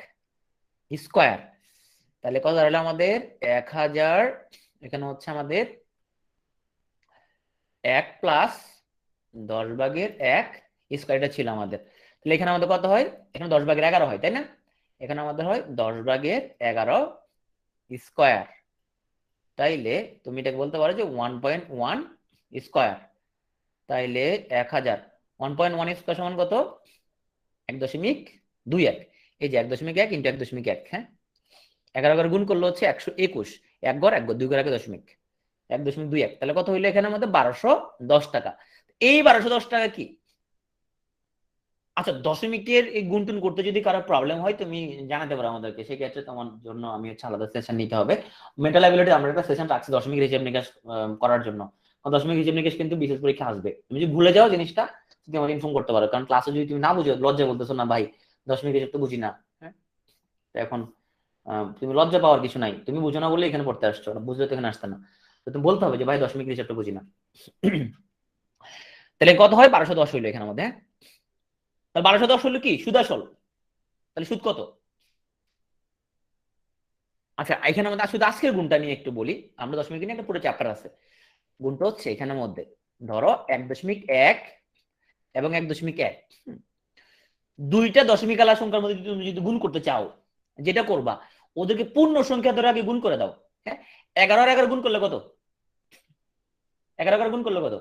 স্কোয়ার। তাহলে কত দাঁড়ালো আমাদের? 1000, এখানে হচ্ছে আমাদের 1 প্লাস 10/1 স্কোয়ারটা ছিল আমাদের। তাহলে এখানে আমাদের কত হয়? এখানে 10/11 হয়, তাই না? এখানে আমাদের হয় 10/11 স্কোয়ার। তাইলে তুমি এটাকে বলতে পারো যে 1.1 স্কোয়ার। তাইলে 1000 1.1 স্কোয়ার সমান কত? 1.21। এই যে 1.1 ইন্টু 1.1, হ্যাঁ, 11 গুণ করলে হচ্ছে 121। 1 ঘর 1 ঘর 2 ঘর 1.21, তাহলে কত হইলো এখানে আমাদের? 1210 টাকা। এই 1210 টাকা কি? আচ্ছা, দশমিকের এই গুণটুন করতে যদি কারো প্রবলেম হয় তুমি জানাতে পারো আমাদেরকে, সেক্ষেত্রে তোমার জন্য আমি হচ্ছে আলাদা সেশন নিতে হবে। মেন্টাল অ্যাবিলিটি আমরা একটা সেশন রাখছি দশমিক হিসাব নিকাশ করার জন্য। দশমিক হিসাব নিকাশ কিন্তু বিশেষ পরীক্ষা আসবে, তুমি যদি ভুলে যাও জিনিসটা তুমি আমাকে ইনফর্ম করতে পারো, কারণ ক্লাসে যদি তুমি না বুঝো লজ্জা বলতেছো না ভাই দশমিক হিসাব তো বুঝি না, হ্যাঁ, তো এখন তুমি লজ্জা পাওয়ার কিছু নাই, তুমি বুঝো না বলে এখানে পড়তে আসছো, বুঝলে তো এখানে আসতে না। তো তুমি বলতে হবে যে ভাই দশমিক হিসাবটা বুঝি না। তাহলে কত হয়? 1210 হইলো এখানে মধ্যে, হ্যাঁ। তাহলে 1210 হলো কি? সুদ আসল। তাহলে সুদ কত? আচ্ছা, এখানে আমাদের শুধু আজকের গুণটা নিয়ে একটু বলি, আমরা দশমিক নিয়ে একটা পুরো চ্যাপ্টার আছে। গুণটা হচ্ছে এখানের মধ্যে ধরো 1.1 এবং 1.1, দুইটা দশমিক আলা সংখ্যার মধ্যে তুমি যদি গুণ করতে চাও, যেটা করবা ওদেরকে পূর্ণ সংখ্যা ধরে আগে গুণ করে দাও, হ্যাঁ। 11 আর 11 গুণ করলে কত? 11 গুণ করলে কত?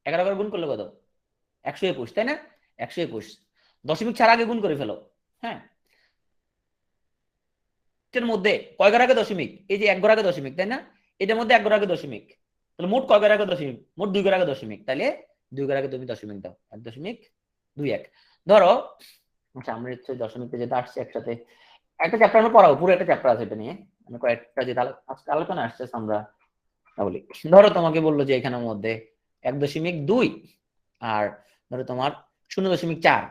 11 গুণ করলে কত? 121, তাই না? 121 দশমিক ছাড়া আগে গুণ করে ফেলো, হ্যাঁ। এর মধ্যে কয় ঘর আগে দশমিক? এই যে 1 ঘর আগে দশমিক, তাই না? এটার মধ্যে 1 ঘর আগে দশমিক, তাহলে মোট কয় ঘর আগে দশমিক? মোট 2 ঘর আগে দশমিক, তাহলে 2 ঘর আগে তুমি দশমিক দাও, 1.21। ধরো আচ্ছা, আমরা হচ্ছে দশমিকটা যেটা আসছে একসাথে একটা চ্যাপ্টার আমরা পড়াবো, পুরো একটা চ্যাপ্টার আছে এটা নিয়ে, আমি কয়েকটা যেটা আজকে আলোচনা আসছে আমরা বলি। ধরো তোমাকে বললো যে এখানের মধ্যে 1.2 আর ধরো তোমার 0.4,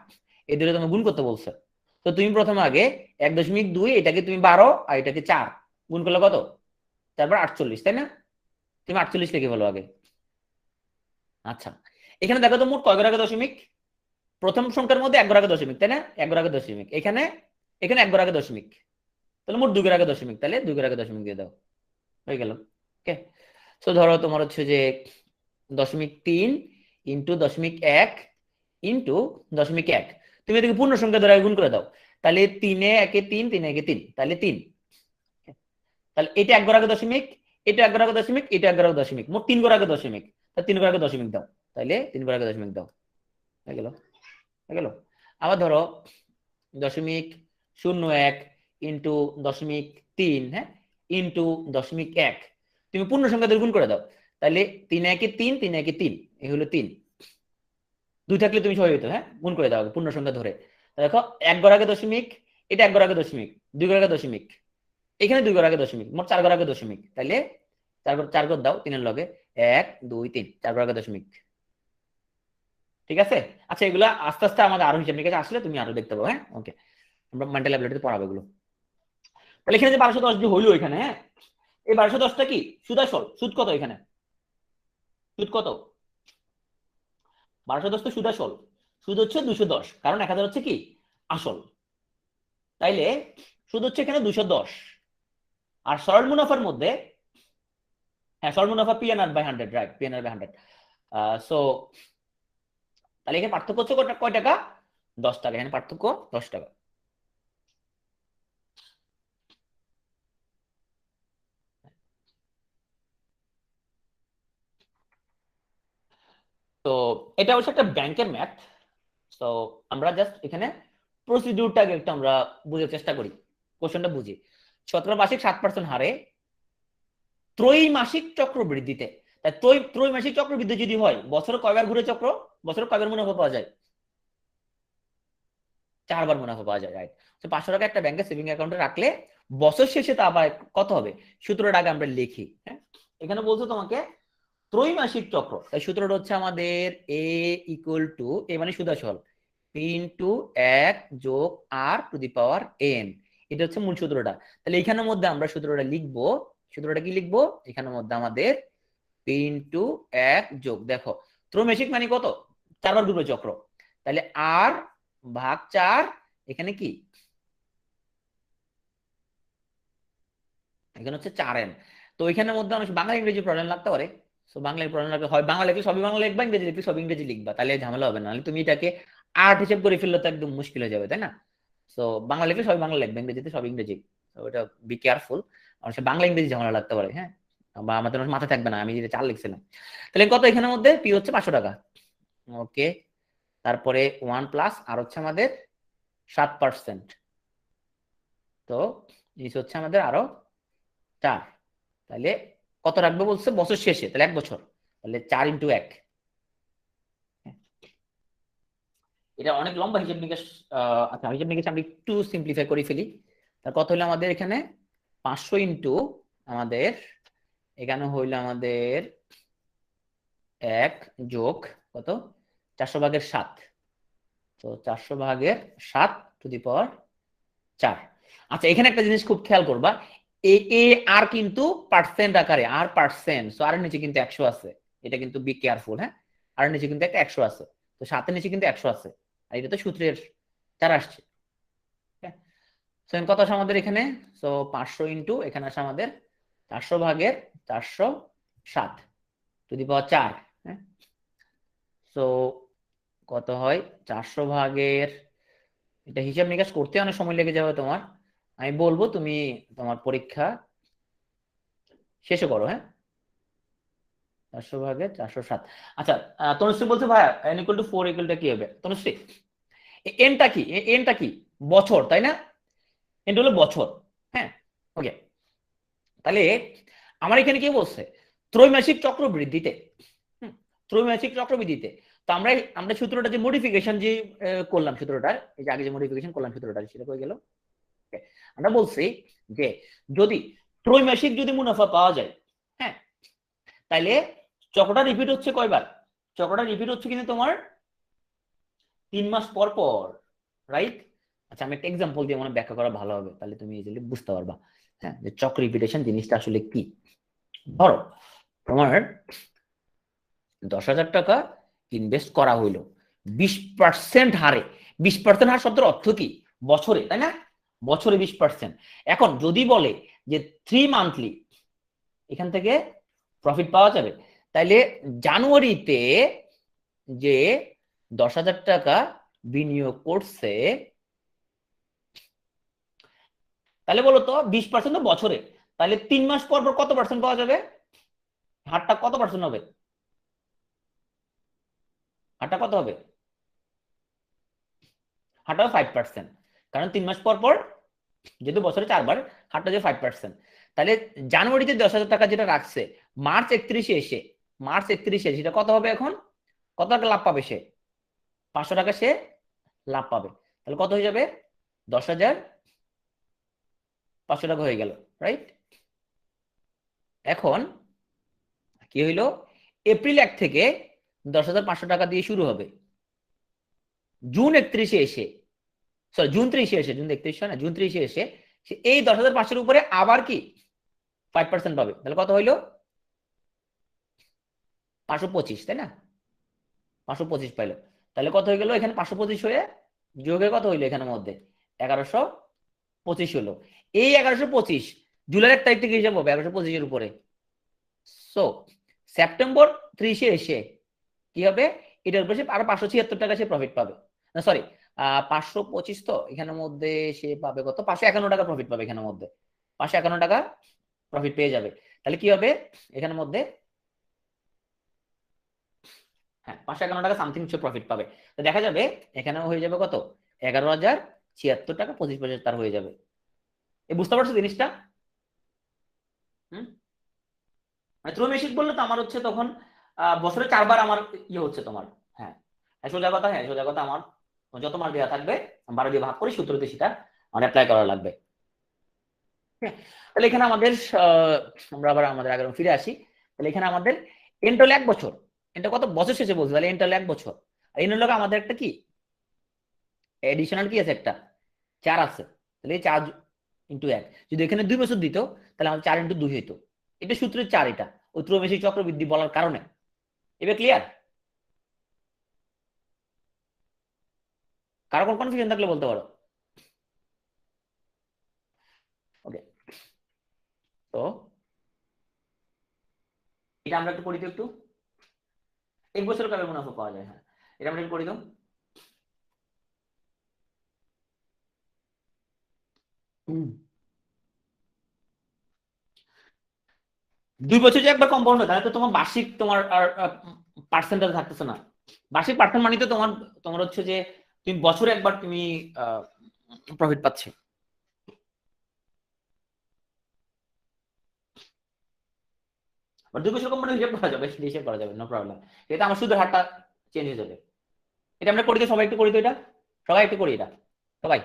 এই দুটো তুমি গুণ করতে বলছো। তো তুমি প্রথমে আগে 1.2 এটাকে তুমি 12 আর এটাকে 4 গুণ করলে কত? তারপর 48, তাই না? তুমি 48 লিখে ফেলো আগে। আচ্ছা, এখানে দেখো তো মোট কয় ঘর আগে দশমিক? প্রথম সংখ্যার মধ্যে 1 ঘর আগে দশমিক, তাই না? 1 ঘর আগে দশমিক, এখানে এখানে 1 ঘর আগে দশমিক, তাহলে মোট 2 ঘর আগে দশমিক, তাহলে 2 ঘর আগে দশমিক দিয়ে দাও, হয়ে গেল। ওকে, তো ধরো তোমার হচ্ছে যে 0.3 ইন্টু 0.1 ইন্টু 0.1, তুমি এটাকে পূর্ণ সংখ্যা দ্বারা গুণ করে দাও, তাহলে 3 এ 1 3, 3 এ 1 3, তাহলে 3। তাহলে এটা 1 ঘর আগে দশমিক, এটা 1 ঘর আগে দশমিক, এটা 1 ঘর আগে দশমিক, মোট 3 ঘর আগে দশমিক, তাহলে 3 ঘর আগে দশমিক দাও, তাহলে 3 ঘর আগে দশমিক দাও, হয়ে গেল, হয়ে গেল। আবার ধরো 0.01 ইন্টু 0.3, হ্যাঁ, ইন্টু 0.1, তুমি পূর্ণ সংখ্যা দিয়ে গুণ করে দাও, তাহলে 3 এ 1 3, 3 এ 1 3, এই হলো 3। 2 থাকলে তুমি সবাই হতো, হ্যাঁ, গুণ করে দাও পূর্ণ সংখ্যা ধরে। দেখো 1 ঘর আগে দশমিক, এটা 1 ঘর আগে দশমিক, 2 ঘর আগে দশমিক, এখানে 2 ঘর আগে দশমিক, মোট 4 ঘর আগে দশমিক, তাইলে 4 ঘর দাও 3 এর লগে, 1 2 3, 4 ঘর আগে দশমিক, ঠিক আছে। আচ্ছা, এগুলা আস্তে আস্তে আমাদের আরো হিসাব নিকাশ আসলে তুমি আরো দেখতে পাবো, হ্যাঁ। ওকে, আমরা মেন্টাল অ্যাবিলিটিতে পড়াবো এগুলো। তাহলে এখানে যে 1210 যে হইলো এখানে, হ্যাঁ, এই 1210টা কি সুদ আসল? সুদ কত এখানে? সুদ কত? 1210 তো সুদ আসল, সুদ হচ্ছে 210, কারণ 1000 হচ্ছে কি আসল, তাইলে সুদ হচ্ছে এখানে 210। আর সরল মুনাফার মধ্যে, হ্যাঁ, সরল মুনাফা PNR/100, রাইট, PNR/100। সো তাহলে এখানে পার্থক্য হচ্ছে কয় টাকা? 10 টাকা, এখানে পার্থক্য 10 টাকা। তো এটা হচ্ছে একটা ব্যাংকের ম্যাথ। তো আমরা জাস্ট এখানে প্রসিডিউরটাকে একটু আমরা বুঝার চেষ্টা করি, কোশ্চেনটা বুঝি। শতকরা বার্ষিক 7% হারে ত্রৈমাসিক চক্রবৃদ্ধিতে, তাই ত্রৈমাসিক চক্রবৃদ্ধি যদি হয়, বছরে কয়বার ঘুরে চক্র? বছরে কয়বার মুনাফা পাওয়া যায়? 4 বার মুনাফা পাওয়া যায়, রাইট। তো 500 টাকা একটা ব্যাংকে সেভিং অ্যাকাউন্টে রাখলে বছর শেষে তা আবার কত হবে, সূত্রটা আগে আমরা লিখি। হ্যাঁ, এখানে বলছো তোমাকে ত্রৈমাসিক চক্র, তাই সূত্রটা হচ্ছে আমাদের এ ইকুয়াল টু, এ মানে সুদাসল, পি ইন্টু 1 যোগ আর টু দি পাওয়ার এন, এটা হচ্ছে মূল সূত্রটা। তাহলে এখানের মধ্যে আমরা সূত্রটা লিখবো, সূত্রটা কি লিখবো, এখানের মধ্যে আমাদের পি ইন্টু 1 যোগ, দেখো ত্রৈমাসিক মানে কত, 4 বার ঘুরবে চক্র, তাহলে আর ভাগ 4, এখানে কি, এখানে হচ্ছে 4n। তো এখানের মধ্যে অনেক বাংলা ইংরেজি প্রবলেম লাগতে পারে, তো বাংলায় প্রবলেম লাগবে, হয় বাংলা লিখলে সবই বাংলা লিখবা, ইংরেজি লিখলে সব ইংরেজি লিখবা, তাহলে ঝামেলা হবে না। তুমি এটাকে আর্ট হিসেবে করে ফেললে তো একদম মুশকিল হয়ে যাবে, তাই না? তো বাংলা লিখলে সবই বাংলা লিখবে, ইংরেজিতে সব ইংরেজি। তো এটা বি কেয়ারফুল, আমার বাংলা ইংরেজি ঝামেলা লাগতে পারে, হ্যাঁ, বা আমাদের মাথায় থাকবে না। আমি যেটা 4 লিখছিলাম, তাহলে কত এখানের মধ্যে পি হচ্ছে 500 টাকা, ওকে। তারপরে 1 প্লাস আর হচ্ছে আমাদের 7%, তো এই হচ্ছে আমাদের আরো 4, তাহলে কত রাখবে বলছে বছর শেষে, তাহলে 1 বছর, তাহলে 4 ইন্টু 1। এটা অনেক লম্বা হিসাব নিকাশ। আচ্ছা, হিসাব নিকাশ আমরা একটু সিম্পলিফাই করে ফেলি। তার কত হলো আমাদের এখানে 500 ইন্টু আমাদের এখানে হইলো আমাদের 1 যোগ কত, 400 ভাগের 7, তো 400 ভাগের 7 টু দি পাওয়ার 4। আচ্ছা, এখানে একটা জিনিস খুব খেয়াল করবা, এ এ আর কিন্তু পার্সেন্ট আকারে, আর পার্সেন্ট, সো আর নিচে কিন্তু 100 আছে, এটা কিন্তু বি কেয়ারফুল, হ্যাঁ, আর নিচে কিন্তু একটা 100 আছে, তো 7 এর নিচে কিন্তু 100 আছে, আর এটা তো সূত্রের 4 আসছে, হ্যাঁ। সো কত আসে আমাদের এখানে, সো 500 ইন্টু এখানে আসে আমাদের 400 ভাগের 407 টু দি পাওয়ার 4, হ্যাঁ। সো কত হয় 400 ভাগের, এটা হিসাব নিকাশ করতে অনেক সময় লেগে যাবে তোমার, আমি বলবো তুমি তোমার পরীক্ষা শেষে করো, হ্যাঁ। 400 ভাগের 407। আচ্ছা, তনুশ্রী বলছে ভাইয়া n ইকুয়াল টু 4 ইকুয়ালটা কি হবে, তনুশ্রী এনটা কি, এনটা কি, বছর, তাই না? এনটা হলো বছর, হ্যাঁ, ওকে। তাহলে আমার এখানে কি বলছে, ত্রৈমাসিক চক্রবৃদ্ধিতে, ত্রৈমাসিক চক্রবৃদ্ধিতে, তো আমরা আমরা সূত্রটা যে মডিফিকেশন যে করলাম, সূত্রটার এই যে আগে যে মডিফিকেশন করলাম সূত্রটা, সেটা হয়ে গেল। আমরা বলছি যে যদি ত্রৈমাসিক যদি মুনাফা পাওয়া যায়, হ্যাঁ, তাইলে চক্রটা রিপিট হচ্ছে কয়বার, চক্রটা রিপিট হচ্ছে কিন্তু তোমার 3 মাস পর পর, রাইট? আচ্ছা, আমি একটা এক্সাম্পল দিয়ে মনে ব্যাখ্যা করা ভালো হবে, তাহলে তুমি ইজিলি বুঝতে পারবা, হ্যাঁ, যে চক্র রিপিটেশন জিনিসটা আসলে কি। ধরো তোমার 10,000 টাকা ইনভেস্ট করা হইলো 20% হারে, 20% হার শব্দের অর্থ কি, বছরে, তাই না? বছরে 20%। এখন যদি বলে যে 3 মান্থলি এখান থেকে প্রফিট পাওয়া যাবে, তাইলে জানুয়ারিতে যে 10,000 টাকা বিনিয়োগ করছে, তাহলে বলো তো 20% তো বছরে, তাহলে 3 মাস পর পর কত পার্সেন্ট পাওয়া যাবে, হারটা কত পার্সেন্ট হবে, হারটা কত হবে, হারটা 5%, কারণ 3 মাস পর পর যেহেতু বছরে 4 বার, হারটা যে 5%। তাহলে জানুয়ারিতে 10,000 টাকা যেটা রাখছে, মার্চ 31-এ এসে, মার্চ 31-এ সেটা কত হবে, এখন কত টাকা লাভ পাবে সে, 500 টাকা সে লাভ পাবে, তাহলে কত হয়ে যাবে, 10,500 টাকা হয়ে গেল, রাইট? এখন কি হইলো, এপ্রিল 1 থেকে 10,500 টাকা দিয়ে শুরু হবে, জুন 31-এ এসে, সরি জুন 30-এ এসে, জুন 31 না, জুন 30-এ এসে সে এই 10,500-এর উপরে আবার কি 5% পাবে, তাহলে কত হইলো 525, তাই না? 525 পাইলো, তাহলে কত হয়ে গেল এখানে 525 হয়ে যোগে কত হইলো এখানের মধ্যে 1125 হলো। এই 1125 জুলাইয়ের 1 তারিখ থেকে হিসাব হবে 1125-এর উপরে, সো সেপ্টেম্বর 30-এ এসে কি হবে, এটার উপরে আরো 576 টাকা সে প্রফিট পাবে, না সরি 525, তো এখানের মধ্যে সে পাবে কত, 551 টাকা প্রফিট পাবে, এখানের মধ্যে 551 টাকা প্রফিট পেয়ে যাবে। তাহলে কি হবে এখানের মধ্যে, হ্যাঁ 551 টাকা সামথিং সে প্রফিট পাবে। তো দেখা যাবে এখানেও হয়ে যাবে কত, 11,076 টাকা 25% তার হয়ে যাবে। বুঝতে পারছো জিনিসটা? মানে ত্রৈমাসিক বললে তো আমার হচ্ছে তখন বছরে 4 বার আমার ইয়ে হচ্ছে তোমার, হ্যাঁ সোজা কথা, হ্যাঁ সোজা কথা, আমার যত মাস দেওয়া থাকবে 12 দিয়ে ভাগ করে সূত্রতে সেটা আমার অ্যাপ্লাই করা লাগবে। হ্যাঁ, তাহলে এখানে আমাদের আমরা আবার আমাদের আগের ফিরে আসি। তাহলে এখানে আমাদের এনটা হলো 1 বছর, এটা কত বছর শেষে বলছে, তাহলে এনটা হলো 1 বছর। আর এন হলো আমাদের একটা কি এডিশনাল কি আছে, একটা 4 আছে। তাহলে এই 4 ইন্টু 1, যদি এখানে 2 বছর দিত তাহলে আমাদের 4 ইন্টু 2 হইতো। এটা সূত্রের 4, এটা ওই ত্রৈমাসিক চক্রবৃদ্ধি বলার কারণে। এবার ক্লিয়ার? কারো কোন কনফিউশন থাকলে বলতে পারো। ওকে, তো এটা আমরা একটু পড়ি তো একটু। 1 বছর কবে মুনাফা পাওয়া যায়, হ্যাঁ এটা আমরা একটু পড়ি তো। হুম। 2 বছর যে একবার কম্পাউন্ড হয় তাহলে তো তোমার বার্ষিক তোমার আর পার্সেন্টেজ থাকতেছে না। বার্ষিক পার্সেন্ট মানে তো তোমার তোমার হচ্ছে যে তুমি বছরে একবার তুমি প্রফিট পাচ্ছে। আর 2 বছর কোম্পানি হিসাব করা যাবে, হিসাব করা যাবে, নো প্রবলেম। এটা আমার সুদের হারটা চেঞ্জ হয়ে যাবে। এটা আমরা করি তো, সবাই একটু করি তো, এটা সবাই একটু করি এটা সবাই।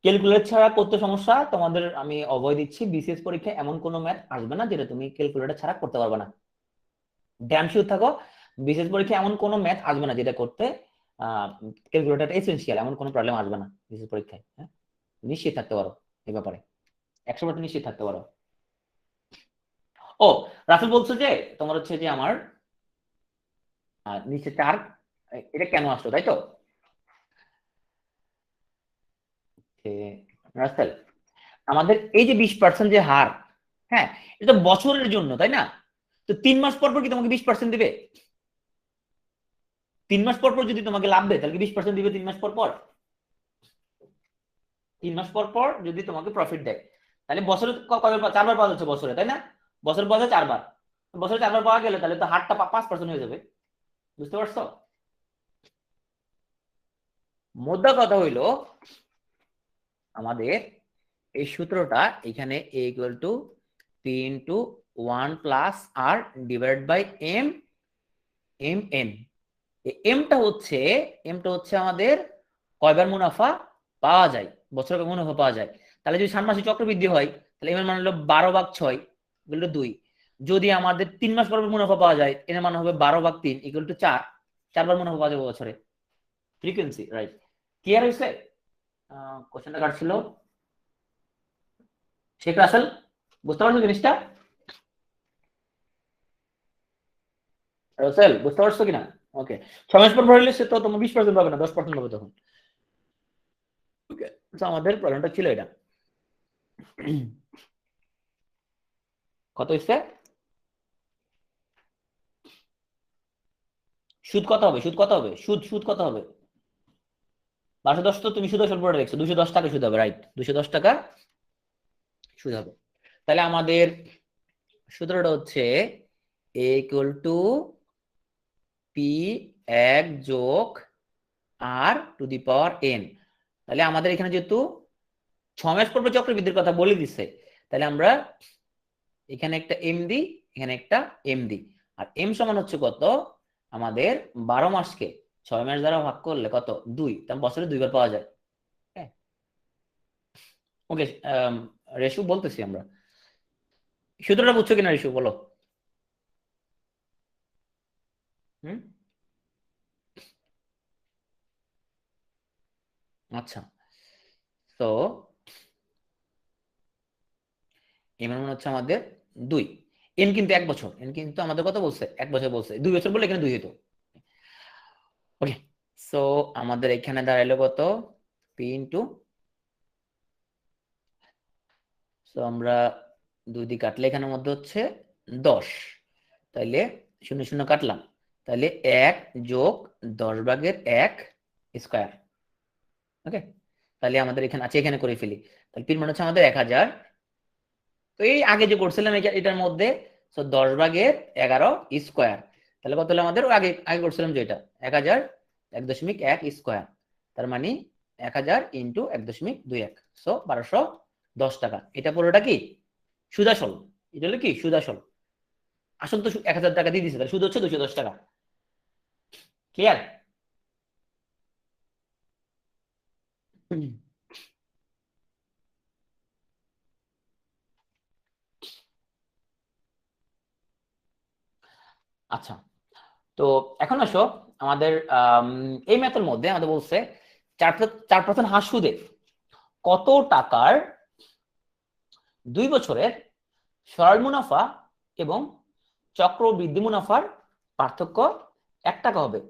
ক্যালকুলেট ছাড়া করতে সমস্যা তোমাদের আমি অভয় দিচ্ছি, বিসিএস পরীক্ষায় এমন কোনো ম্যাথ আসবে না যেটা তুমি ক্যালকুলেটর ছাড়া করতে পারবে না। ড্যাম শিওর থাকো, বিসিএস পরীক্ষায় এমন কোনো ম্যাথ আসবে না যেটা করতে ক্যালকুলেটর এসেনশিয়াল, এমন কোনো প্রবলেম আসবে না বিসিএস পরীক্ষায়। হ্যাঁ, নিশ্চিত থাকতে পারো এই ব্যাপারে, 100% নিশ্চিত থাকতে পারো। ও, রাসেল বলছো যে তোমার হচ্ছে যে আমার নিচে 4, এটা কেন আসলো তাই তো? রাসেল, আমাদের এই যে 20% যে হার, হ্যাঁ এটা তো বছরের জন্য তাই না? তো 3 মাস পর পর কি তোমাকে 20% দিবে? 3 মাস পর পর যদি তোমাকে লাভ দেয় তাহলে কি 20% দিবে 3 মাস পর পর? 3 মাস পর পর যদি তোমাকে প্রফিট দেয় তাহলে বছরে কবে 4 বার পাওয়া যাচ্ছে বছরে তাই না? বছর পাওয়া যায় 4 বার, বছরে 4 বার পাওয়া গেলে তাহলে তো হারটা 5% হয়ে যাবে। বুঝতে পারছো? মোদ্দা কথা হইলো আমাদের এই সূত্রটা এখানে a equal to p into 1 plus r divide by M M N. এমটা হচ্ছে আমাদের কয়বার মুনাফা পাওয়া যায়, বছরে কয় মুনাফা পাওয়া যায়। তাহলে যদি ষান্মাসিক চক্রবৃদ্ধি হয় তাহলে এম এর মান হলো 12/6 ইকুয়াল টু 2। যদি আমাদের 3 মাস পর মুনাফা পাওয়া যায় এর মান হবে 12/3 ইকুয়াল টু 4। 4 বার মুনাফা পাওয়া যাবে বছরে। Frequency right. ক্লিয়ার হয়েছে? কোশ্চেনটা কাটছিল শেখ রাসেল, বুঝতে পারছো জিনিসটা? রাসেল বুঝতে পারছো কিনা? ওকে, 6 মাস পর ভরলে সে তো তোমার 20% পাবে না, 10% পাবে তখন। ওকে, আমাদের প্রবলেমটা ছিল এটা। কত হচ্ছে? সুদ কত হবে, সুদ কত হবে, সুদ সুদ কত হবে? 1210 তো তুমি সুদ আসল পড়ে দেখছো, 210 টাকা সুদ হবে, রাইট 210 টাকা সুদ হবে। তাহলে আমাদের সূত্রটা হচ্ছে a ইকুয়াল টু পি 1 যোগ আর টু দি পাওয়ার n। তাহলে আমাদের এখানে যেহেতু 6 মাস পর চক্রবৃদ্ধির কথা বলে দিচ্ছে তাহলে আমরা এখানে একটা এম দিই, এখানে একটা এম দিই। আর এম সমান হচ্ছে কত, আমাদের 12 মাসকে 6 মাস দ্বারা ভাগ করলে কত 2, তার বছরে 2 বার পাওয়া যায়। ওকে, রেশু বলতেছি আমরা, সূত্রটা বুঝছো কিনা রেশু বলো। হুম, আচ্ছা, তো এম এর মান হচ্ছে আমাদের 2, এন কিন্তু 1 বছর, এন কিন্তু আমাদের কত বলছে 1 বছর বলছে, 2 বছর বলে এখানে 2 হতো। ওকে, সো আমাদের এখানে দাঁড়াইলো কত পি ইন্টু, তো আমরা 2 দিয়ে কাটলে এখানের মধ্যে হচ্ছে 10, তাইলে 0 0 কাটলাম, তাহলে 1 যোগ 10/1 স্কয়ার। ওকে, তাহলে আমাদের এখানে আছে, এখানে করে ফেলি, তাহলে পির মান হচ্ছে আমাদের 1000। তো এই আগে যে করছিলাম এটার মধ্যে 10/11 স্কয়ার, তাহলে কত হলো আমাদের, আগে আগে করছিলাম যে এটা 1000 1.1 স্কয়ার, তার মানে 1000 ইন্টু 1.21, সো 1210 টাকা। এটা পুরোটা কি সুদাসল, এটা হলো কি সুদাসল। আসল তো 1000 টাকা দিয়ে দিচ্ছে, তাহলে সুদ হচ্ছে 210 টাকা। ক্লিয়ার? আচ্ছা, তো এখন আসো আমাদের এই ম্যাথের মধ্যে আমাদের বলছে 4% হার সুদে কত টাকার 2 বছরের সরল মুনাফা এবং চক্রবৃদ্ধি মুনাফার পার্থক্য 1 টাকা হবে।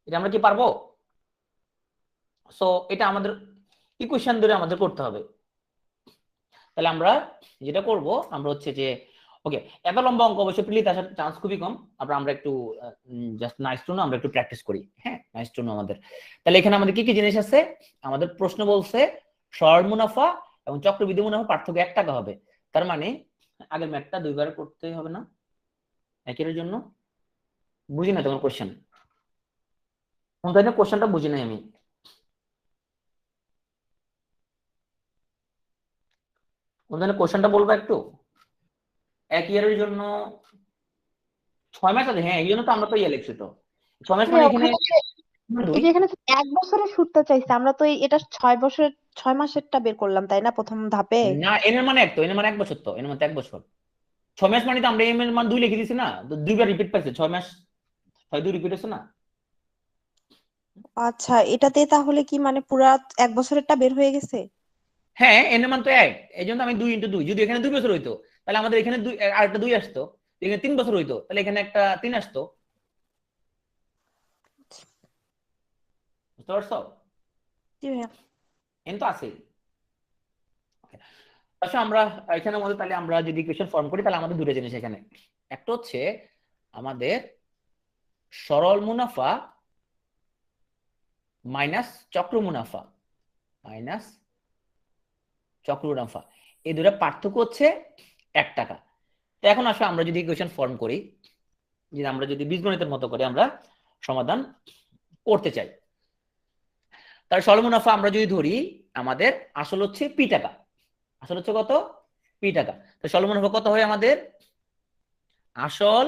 এটা আমরা কি পারবো? সো এটা আমাদের ইকুয়েশন ধরে আমাদের করতে হবে। তাহলে আমরা যেটা করব আমরা হচ্ছে যে ওকে, এত লম্বা অঙ্ক অবশ্যই প্লিজ আসার চান্স খুবই কম। আমরা একটু জাস্ট নাইস টু নো, আমরা একটু প্র্যাকটিস করি। হ্যাঁ, নাইস টু নো আমাদের। তাহলে এখানে আমাদের কি কি জিনিস আছে? আমাদের প্রশ্ন বলছে সরল মুনাফা এবং চক্রবৃদ্ধি মুনাফা পার্থক্য 1 টাকা হবে। তার মানে আগের ম্যাথটা 2 বার করতে হবে না একের জন্য? বুঝি না তোমার কোশ্চেন, কোন ধরনের কোশ্চেনটা বুঝি নাই আমি। কোন ধরনের কোশ্চেনটা বলবো একটু? 1 ইয়ারের জন্য 6 মাস আছে। হ্যাঁ, এই জন্য তো আমরা তো ইয়ে লিখছি তো 6 মাস মানে এখানে এই যে এখানে 1 বছরের সুদটা চাইছে, আমরা তো এটা 6 বছরের 6 মাসেরটা বের করলাম তাই না প্রথম ধাপে? না, এন এর মানে এক তো, এন এর মানে 1 বছর, তো এর মানে 1 বছর। 6 মাস মানে তো আমরা এম এর মান 2 লিখে দিছি না, তো 2 বার রিপিট পাইছে 6 মাস, 6 2 রিপিট হচ্ছে না। আচ্ছা, এটাতে তাহলে কি মানে পুরা 1 বছরেরটা বের হয়ে গেছে? হ্যাঁ, এন এর মান তো 1, এই জন্য আমি 2 × 2, যদি এখানে 2 বছর হইতো তাহলে আমাদের এখানে 2 আরেকটা 2 আসতো, এখানে 3 বছর হইতো তাহলে এখানে একটা 3 আসতো। বুঝতে পারছো? জি ভাইয়া। এন তো আছে। আচ্ছা, আমরা এখানে মধ্যে তাহলে আমরা যদি ইকুয়েশন ফর্ম করি তাহলে আমাদের দুটো জিনিস এখানে, একটা হচ্ছে আমাদের সরল মুনাফা মাইনাস চক্র মুনাফা মাইনাস চক্র মুনাফা, এই দুটো পার্থক্য হচ্ছে 1 টাকা। তো এখন আসলে আমরা যদি ইকুয়েশন ফর্ম করি, যে আমরা যদি বীজগণিতের মতো করে আমরা সমাধান করতে চাই, তাহলে সরল মুনাফা আমরা যদি ধরি আমাদের আসল হচ্ছে পি টাকা, আসল হচ্ছে কত? পি টাকা। তো সরল মুনাফা কত হয় আমাদের? আসল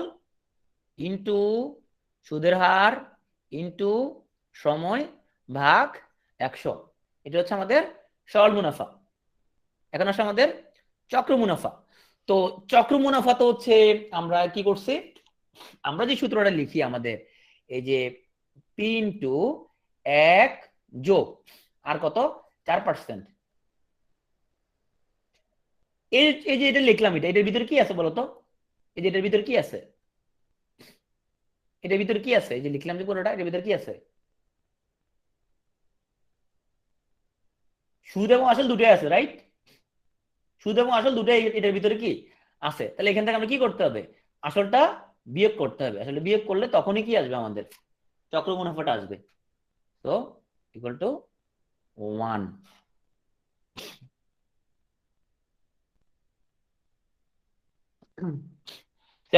ইন্টু সুদের হার ইন্টু সময় ভাগ 100, এটা হচ্ছে আমাদের সরল মুনাফা। এখন আসলে আমাদের চক্র মুনাফা। তো চক্র মুনাফা তো হচ্ছে আমরা কি করছি, আমরা যে সূত্রটা লিখি আমাদের এই যে পি ইন্টু 1 যোগ আর কত 4%, এই যে এটা লিখলাম, এটার ভিতরে কি আছে বলতো? এই যে এটার ভিতরে কি আছে? এটার ভিতরে কি আছে? এই যে লিখলাম যে পুরোটা, এটার ভিতরে কি আছে? সুদ এবং আসল দুটোই আছে, রাইট? সুদ এবং আসল দুটোই এটার ভিতরে কি আছে। তাহলে এখান থেকে আমরা কি করতে হবে? আসলটা বিয়োগ করতে হবে। আসলে বিয়োগ করলে তখনই কি আসবে? আমাদের চক্র মুনাফাটা আসবে। তো ইকুয়াল টু 1।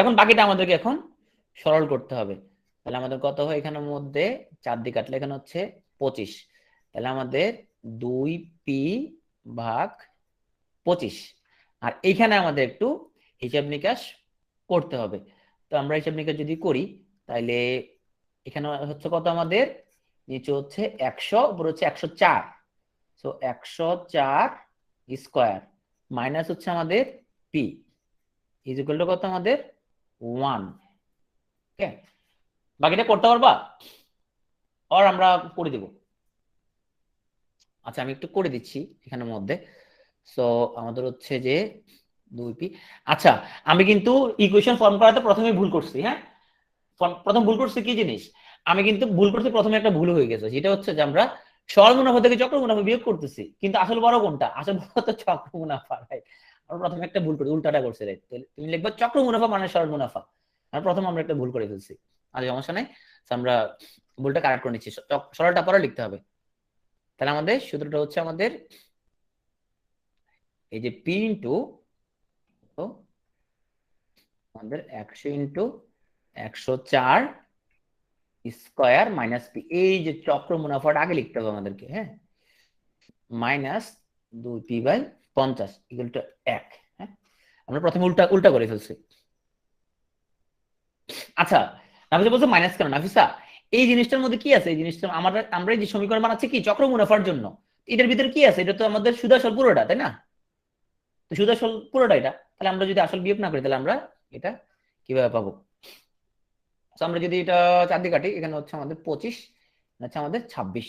এখন বাকিটা আমাদেরকে এখন সরল করতে হবে। তাহলে আমাদের কত হয় এখানের মধ্যে 4 দিয়ে কাটলে এখানে হচ্ছে 25, তাহলে আমাদের 2p ভাগ 25, আর এইখানে আমাদের একটু হিসাব নিকাশ করতে হবে। তো আমরা হিসাব নিকাশ যদি করি তাহলে এখানে হচ্ছে কত আমাদের, নিচে হচ্ছে 100, উপরে হচ্ছে 104, সো 104 স্কয়ার মাইনাস হচ্ছে আমাদের পি ইজ ইকুয়াল টু কত আমাদের 1। ওকে, বাকিটা করতে পারবা আর আমরা করে দেব? আচ্ছা, আমি একটু করে দিচ্ছি এখানের মধ্যে। সো আমাদের হচ্ছে যে 2p। আচ্ছা, আমি কিন্তু ইকুয়েশন ফর্ম করাতে প্রথমে ভুল করছি। হ্যাঁ, প্রথম ভুল করছি কি জিনিস, আমি কিন্তু ভুল করছি, প্রথমে একটা ভুল হয়ে গেছে, সেটা হচ্ছে যে আমরা সরল মুনাফা থেকে চক্র মুনাফা বিয়োগ করতেছি, কিন্তু আসল বড় কোনটা? আসল বড় তো চক্র মুনাফা, রাইট? আমরা প্রথমে একটা ভুল করি, উল্টাটা করছে, রাইট? তুমি লিখবা চক্র মুনাফা মানে সরল মুনাফা, আর প্রথম আমরা একটা ভুল করে ফেলছি। আর সমস্যা নাই, আমরা ভুলটা কারেক্ট করে নিচ্ছি, সরলটা পরে লিখতে হবে। তাহলে আমাদের সূত্রটা হচ্ছে আমাদের এই যে পি ইন্টু আমাদের 100 ইন্টু 104 স্কয়ার মাইনাস পি, এই যে চক্র মুনাফাটা আগে লিখতে হবে আমাদেরকে। হ্যাঁ, মাইনাস 2p/50 ইকুয়াল টু 1। হ্যাঁ, আমরা প্রথমে উল্টা করে ফেলছি। আচ্ছা, নাফিসা বলছে মাইনাস কেন? নাফিসা, এই জিনিসটার মধ্যে কি আছে? এই জিনিসটা আমরা যে সমীকরণ বানাচ্ছি কি চক্র মুনাফার জন্য, এটার ভিতরে কি আছে? এটা তো আমাদের সুদাসল পুরোটা, তাই না? তো সুদাসল পুরোটা এটা, তাহলে আমরা যদি আসল বিয়োগ না করি তাহলে আমরা এটা কিভাবে পাবো? আমরা যদি এটা 4 দিয়ে কাটি, এখানে হচ্ছে আমাদের 25, হচ্ছে আমাদের 26।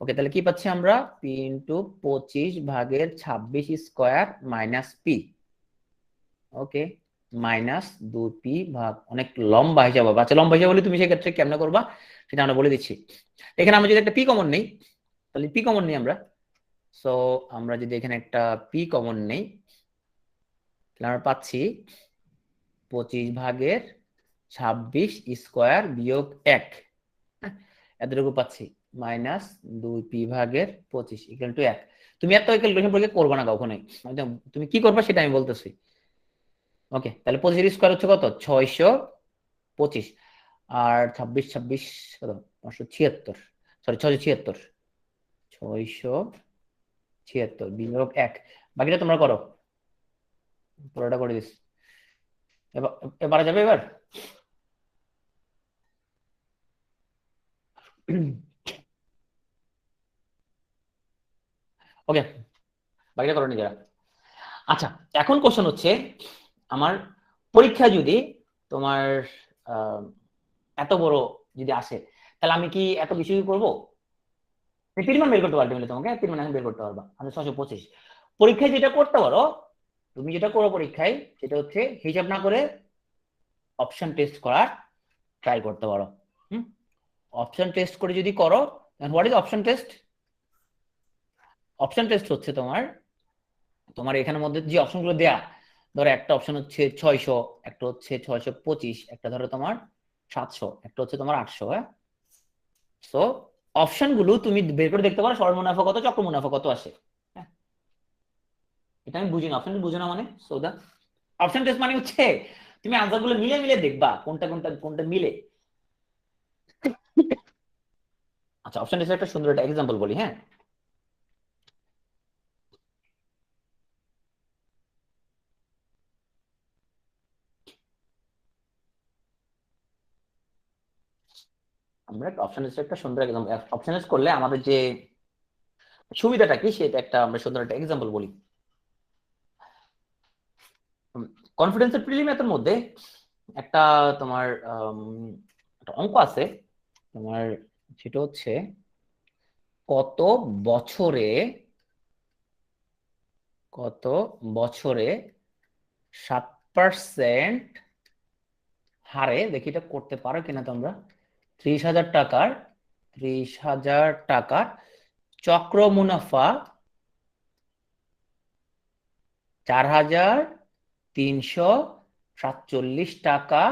ওকে, তাহলে কি পাচ্ছি আমরা? পি ইন্টু 25 ভাগের 26 স্কোয়ার মাইনাস পি। ওকে, মাইনাস 2p ভাগ, অনেক লম্বা হিসাব হবে। আচ্ছা, লম্বা হিসাব বলে তুমি সেক্ষেত্রে কেমনে করবা সেটা আমরা বলে দিচ্ছি। এখানে আমরা যদি একটা পি কমন নেই, তাহলে পি কমন নেই আমরা। সো আমরা যদি এখানে একটা পি কমন নেই, তাহলে আমরা পাচ্ছি 25 ভাগের 26 স্কোয়ার বিয়োগ 1, এতটুকু পাচ্ছি, মাইনাস 2p ভাগের 25 ইকুয়াল টু 1। তুমি এত ক্যালকুলেশন পরীক্ষা করবা না কখনোই, তুমি কি করবা সেটা আমি বলতেছি। ওকে, তাহলে 25 স্কোয়ার হচ্ছে কত? 625, আর 26 26 কত? 576, সরি 676, 676 বিয়োগ 1, বাকিটা তোমরা করো, পুরোটা করে দিস। এবার যাবে এবার। ওকে, বাকিটা করো নিজেরা। আচ্ছা, এখন কোশ্চেন হচ্ছে আমার পরীক্ষা যদি তোমার এত বড় যদি আসে, তাহলে আমি কি এত বেশি করবো? তিন মান বের করতে পারবে, তোমাকে 3 মান এখন বের করতে পারবা। আমি 625 পরীক্ষায় যেটা করতে পারো, তুমি যেটা করো পরীক্ষায়, সেটা হচ্ছে হিসাব না করে অপশন টেস্ট করার ট্রাই করতে পারো। অপশন টেস্ট করে যদি করো, what is option test? Option test হচ্ছে তোমার এখানের মধ্যে যে অপশনগুলো দেয়া, ধরো একটা অপশন হচ্ছে 600, একটা হচ্ছে 625, একটা ধরো তোমার 700, একটা হচ্ছে তোমার 800। হ্যাঁ, সো অপশন গুলো তুমি বের করে দেখতে পারো সরল মুনাফা কত, চক্র মুনাফা কত আসে। এটা আমি বুঝি না, অপশন বুঝো না মানে? সো দা অপশন টেস্ট মানে হচ্ছে তুমি আনসার গুলো মিলে মিলে দেখবা কোনটা কোনটা কোনটা মিলে। আচ্ছা, অপশন টেস্টের একটা সুন্দর একটা এক্সাম্পল বলি। হ্যাঁ, আমরা একটা অপশন টেস্টের একটা সুন্দর এক্সাম্পল, অপশন টেস্ট করলে আমাদের যে সুবিধাটা কি সেটা একটা আমরা সুন্দর একটা এক্সাম্পল বলি। কনফিডেন্সের প্রিলিমিনারির মধ্যে একটা তোমার একটা অঙ্ক আছে তোমার, সেটা হচ্ছে কত বছরে 7% হারে, দেখি এটা করতে পারো কিনা তোমরা, 30,000 টাকার চক্র মুনাফা 4,347 টাকা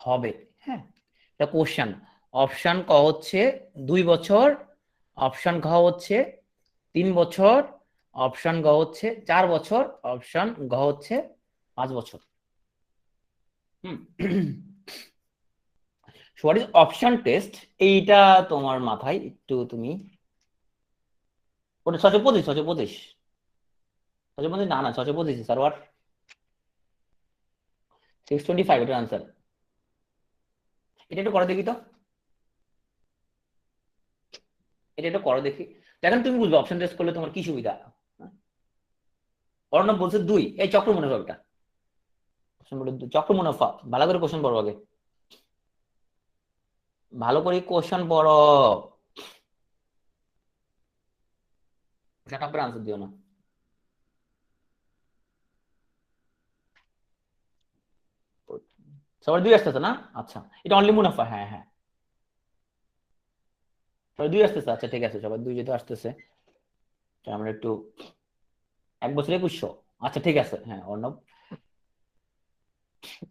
হবে। হ্যাঁ, এটা কোশ্চেন। অপশন ক হচ্ছে 2 বছর, অপশন ঘ হচ্ছে 3 বছর, অপশন গ হচ্ছে 4 বছর, অপশন ঘ হচ্ছে 5 বছর। What is option test? এইটা তোমার মাথায় একটু তুমি ওটা 625 না না 625 স্যার, ওয়াট 625 এটার আনসার। এটা একটু করে দেখি তো, এটা একটু করো দেখি, দেখেন তুমি বুঝবে অপশন টেস্ট করলে তোমার কি সুবিধা। অর্ণব বলছে 2, এই চক্র মুনাফাটা চক্র মুনাফা। ভালো করে কোশ্চেন পড়ো আগে, ভালো করে কোশ্চেন পড়ো, আনসার দিও না। সবার 2 আসতেছে না? আচ্ছা, এটা অনলি মুনাফা। হ্যাঁ হ্যাঁ, সবার 2 আসতেছে। আচ্ছা ঠিক আছে, সবার 2 যেহেতু আসতেছে, আমরা একটু 1 বছরে 2100। আচ্ছা ঠিক আছে, হ্যাঁ অর্ণব।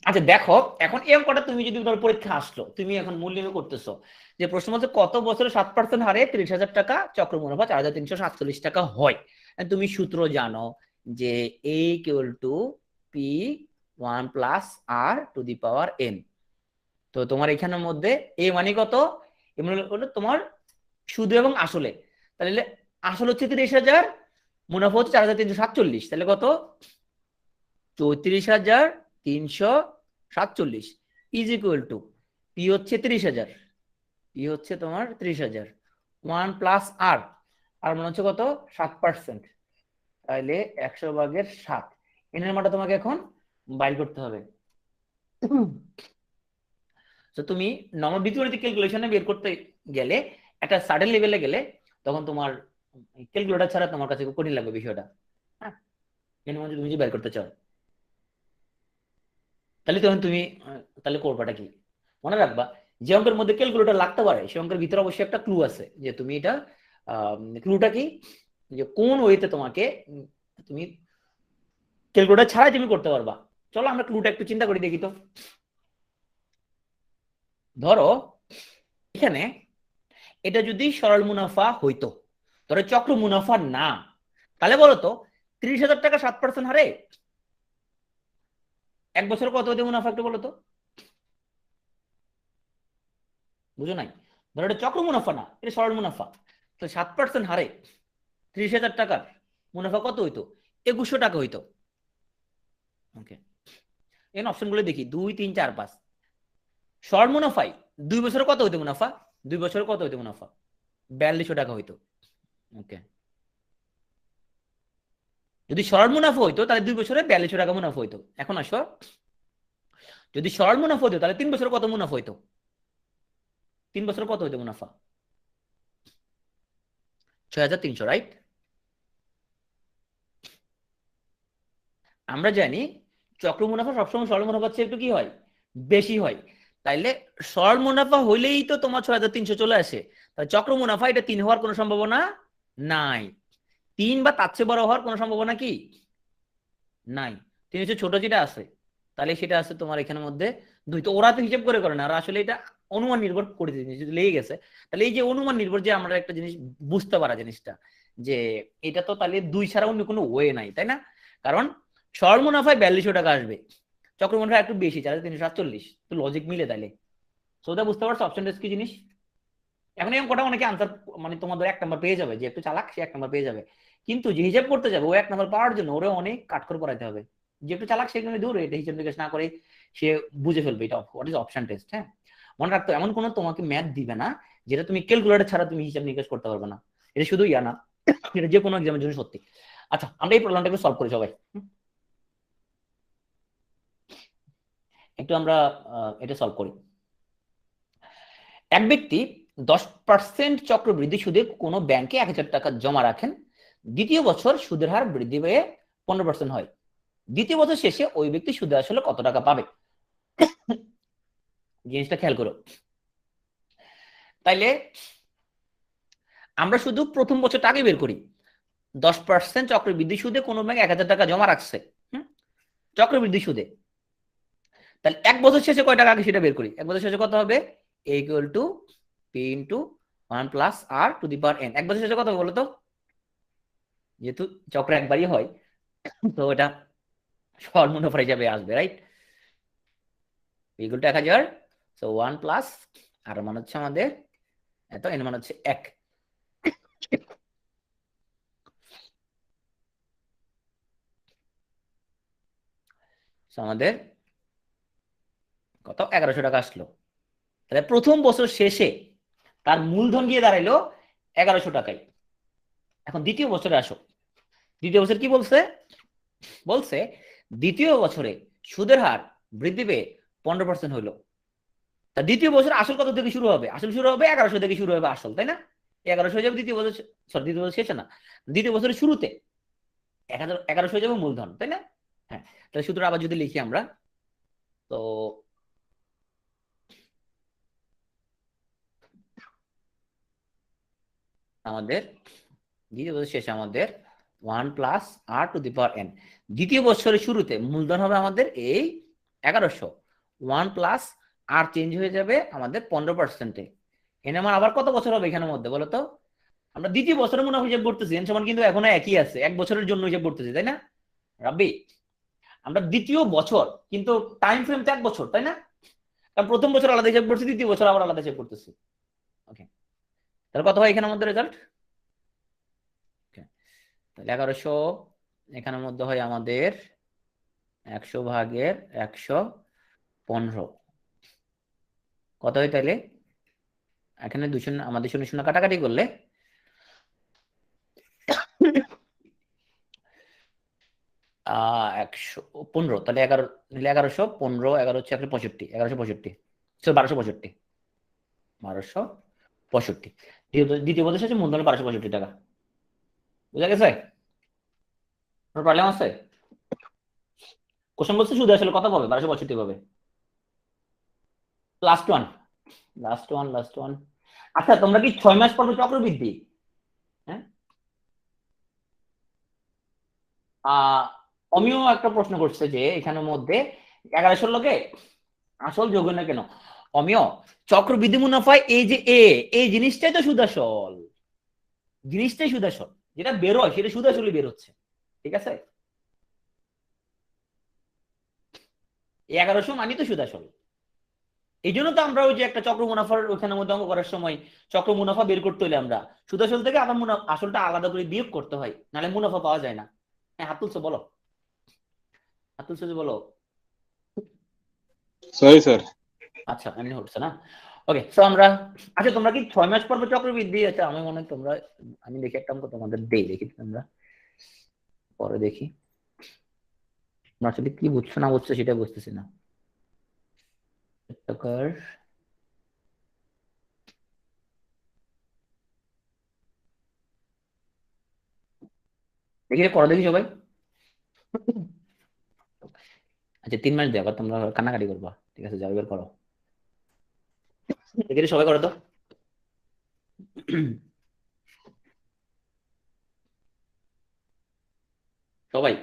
আচ্ছা দেখো, এখন এই অঙ্কটা তুমি যদি তোমার পরীক্ষা আসলো, তুমি এখন মূল্যায়ন করতেছো যে প্রশ্ন হচ্ছে কত বছরে 7% হারে 30,000 টাকা চক্র মুনাফা 4,347 টাকা হয়। তুমি সূত্র জানো যে a equal to P 1 plus r to the power n। তো তোমার এখানের মধ্যে a মানে কত? এ মানে হলো তোমার সুদ এবং আসলে, তাহলে আসল হচ্ছে 30,000, মুনাফা হচ্ছে 4,347, তাহলে কত? 34,347 ইজ ইকুয়াল টু পি হচ্ছে 30,000, পি হচ্ছে তোমার 30,000, 1 প্লাস আর, আর মনে হচ্ছে কত? 7%, তাহলে 100 ভাগের 7। এনের মানটা তোমাকে এখন বাইর করতে হবে। তো তুমি নর্মাল বীজগণিত ক্যালকুলেশনে বের করতে গেলে একটা সার্টেন লেভেলে গেলে তখন তোমার ক্যালকুলেটর ছাড়া তোমার কাছে খুব কঠিন লাগবে বিষয়টা। হ্যাঁ, তুমি যদি বের করতে চাও তাহলে তখন তুমি তাহলে করবাটা কি? মনে রাখবা যে অঙ্কের মধ্যে ক্যালকুলেটর লাগতে পারে সে অঙ্কের ভিতরে অবশ্যই একটা ক্লু আছে, যে তুমি এটা ক্লুটা কি, যে কোন ওয়েতে তোমাকে তুমি ক্যালকুলেটর ছাড়াই তুমি করতে পারবা। চলো আমরা ক্লুটা একটু চিন্তা করে দেখি তো। ধরো এখানে এটা যদি সরল মুনাফা হইতো, ধরো চক্র মুনাফা না, তাহলে বলো তো 30,000 টাকা 7% হারে এক বছর কত হইতে মুনাফা, একটু বলো তো। বুঝো নাই? ধরো এটা চক্র মুনাফা না, এটা সরল মুনাফা, তো 7% হারে 30,000 টাকার মুনাফা কত হইতো? 2100 টাকা হইতো। ওকে, এখানে অপশন গুলো দেখি 2 3 4 5। সরল মুনাফাই 2 বছরে কত হইতো মুনাফা? 2 বছরে কত হইতো মুনাফা? 4200 টাকা হইতো। ওকে, যদি সরল মুনাফা হইতো তাহলে 2 বছরে 4200 টাকা মুনাফা হইতো। এখন আসো, যদি সরল মুনাফা হইতো তাহলে 3 বছরে কত মুনাফা হইতো? 3 বছরে কত হইতো মুনাফা? 6300, রাইট? আমরা জানি চক্র মুনাফা সবসময় সরল মুনাফার চেয়ে একটু কি হয়, বেশি হয়। তাইলে সরল মুনাফা হইলেই তো তোমার 6300 চলে আসে, তাহলে চক্র মুনাফা এটা 3 হওয়ার কোনো সম্ভাবনা নাই। 3 বা তার চেয়ে বড় হওয়ার কোনো সম্ভাবনা কি নাই। 3 হচ্ছে ছোট যেটা আছে, তাহলে সেটা আছে তোমার এখানের মধ্যে 2। তো ওরা তো হিসাব করে করে না, আর আসলে এটা অনুমান নির্ভর করে জিনিস যদি লেগে গেছে, তাহলে এই যে অনুমান নির্ভর যে আমরা একটা জিনিস বুঝতে পারা জিনিসটা, যে এটা তো তাহলে 2 ছাড়া অন্য কোনো ওয়ে নাই, তাই না? কারণ সরল মুনাফায় 4200 টাকা আসবে, চক্র মুনাফা একটু বেশি 4347, তো লজিক মিলে তাইলে। সো ওটা বুঝতে পারছো অপশন কি জিনিস? এখন এই অঙ্কটা অনেকে আনসার মানে তোমাদের 1 নাম্বার পেয়ে যাবে, যে একটু চালাক সে 1 নাম্বার পেয়ে যাবে, কিন্তু যে হিসাব করতে যাবে ও 1 নাম্বার পাওয়ার জন্য ওরে অনেক কাঠখড় পড়াইতে হবে। যে একটু চালাক সে কিন্তু দূর এটা হিসাব নিকাশ না করে সে বুঝে ফেলবে এটা হোয়াট ইজ অপশন টেস্ট। হ্যাঁ, মনে রাখতো এমন কোনো তোমাকে ম্যাথ দিবে না যেটা তুমি ক্যালকুলেটর ছাড়া তুমি হিসাব নিকাশ করতে পারবে না। এটা শুধু ইয়া না, এটা যে কোনো এক্সামের জন্য সত্যি। আচ্ছা, আমরা এই প্রবলেমটা একটু সলভ করি সবাই। একটু আমরা এটা সলভ করি। এক ব্যক্তি 10% চক্রবৃদ্ধি সুদে কোনো ব্যাংকে 1000 টাকা জমা রাখেন, দ্বিতীয় বছর সুদের হার বৃদ্ধি পেয়ে 15% হয়। দ্বিতীয় বছর শেষে ওই ব্যক্তি সুদে আসলে কত টাকা পাবে? জিনিসটা খেয়াল করো। তাইলে আমরা শুধু প্রথম বছরটা আগে বের করি। 10% চক্রবৃদ্ধি সুদে কোনো ব্যাংক 1000 টাকা জমা রাখছে চক্রবৃদ্ধি সুদে, তাহলে 1 বছর শেষে কয় টাকা আগে সেটা বের করি। 1 বছর শেষে কত হবে? a equal to p into 1 plus r two the power n। 1 বছর শেষে কত হবে বলো তো? যেহেতু চক্র একবারই হয় তো এটা সরল মুনাফা হিসাবে আসবে, right? Equal to 1000, so 1 plus r মান হচ্ছে আমাদের এত, n মান হচ্ছে 1। আমাদের কত 1100 টাকা আসলো। তাহলে প্রথম বছর শেষে তার মূলধন গিয়ে দাঁড়াইলো 1100 টাকায়। এখন দ্বিতীয় বছরে আসো, দ্বিতীয় বছর কি বলছে? বলছে দ্বিতীয় বছরে সুদের হার বৃদ্ধি পেয়ে 15% হইলো। তা দ্বিতীয় বছর আসল কত থেকে শুরু হবে? আসল শুরু হবে 1100 থেকে শুরু হবে আসল, তাই না? 1100 হয়ে যাবে দ্বিতীয় বছর, সরি দ্বিতীয় বছর শেষে না, দ্বিতীয় বছরের শুরুতে 1100 হয়ে যাবে মূলধন, তাই না? হ্যাঁ, তাহলে সূত্র আবার যদি লিখি আমরা, তো আমাদের দ্বিতীয় বছর শেষে আমাদের 1 plus r two the power n। দ্বিতীয় বছরের শুরুতে মূলধন হবে আমাদের এই 1100, 1 প্লাস r চেঞ্জ হয়ে যাবে আমাদের 15%-এ। এন আমার আবার কত বছর হবে এখানের মধ্যে বলো তো? আমরা দ্বিতীয় বছরের মুনাফা হিসাব করতেছি, এন সমান কিন্তু এখনো একই আছে, 1 বছরের জন্য হিসাব করতেছি, তাই না রাব্বি? আমরা দ্বিতীয় বছর কিন্তু টাইম ফ্রেম তো 1 বছর, তাই না? কারণ প্রথম বছর আলাদা হিসাব করছি, দ্বিতীয় বছর আবার আলাদা হিসাব করতেছি। ওকে, তাহলে কত হয় এখানের মধ্যে রেজাল্ট? তাহলে 1100 এখানের মধ্যে হয় আমাদের 100 ভাগের 115 কত হয় তাইলে? এখানে 200 আমাদের 0 0 কাটাকাটি করলে 115, তাহলে 11 নিলে 1115, 11 হচ্ছে 165, 1165, 1265, 1265। দ্বিতীয় পদের সাথে মূলধন 1265 টাকা। বুঝা গেছে? প্রবলেম আছে? কোশ্চেন বলছে সুদ আসলে কত পাবে? 1265 পাবে। Last one. আচ্ছা, তোমরা কি 6 মাস পর চক্রবৃদ্ধি? হ্যাঁ, অমিও একটা প্রশ্ন করছে যে এখানের মধ্যে 1100 লোকে আসল যোগ না কেন? অমিয়, চক্রবৃদ্ধি মুনাফায় এই যে এই জিনিসটাই তো সুদাসল, জিনিসটাই সুদাসল, যেটা বেরোয় সেটা সুদাসলই বেরোচ্ছে। ঠিক আছে, 1100 মানি তো সুদাসল। এই জন্য তো আমরা ওই যে একটা চক্র মুনাফার ওখানে মধ্যে অঙ্ক করার সময় চক্র মুনাফা বের করতে হলে আমরা সুদাসল থেকে আবার আসলটা আলাদা করে বিয়োগ করতে হয়, নাহলে মুনাফা পাওয়া যায় না। হ্যাঁ, হাত তুলছো বলো, হাত তুলছো যে বলো। Sorry sir. আচ্ছা, এমনি হচ্ছে না। ওকে, সো আমরা, আচ্ছা তোমরা কি 6 মাস পর চক্রবৃদ্ধি? আচ্ছা, আমি মনে হয় তোমরা, আমি দেখি একটা অঙ্ক তোমাদের দেই, দেখি তোমরা পরে দেখি তোমরা আসলে কি বুঝছো না বুঝছো সেটা বুঝতেছি না। দেখি পরে দেখি সবাই। আচ্ছা, 3 মাস দেখো, তোমরা কান্নাকাটি করবা। ঠিক আছে, যাও বের করো, দেখি সবাই করো তো। সবাই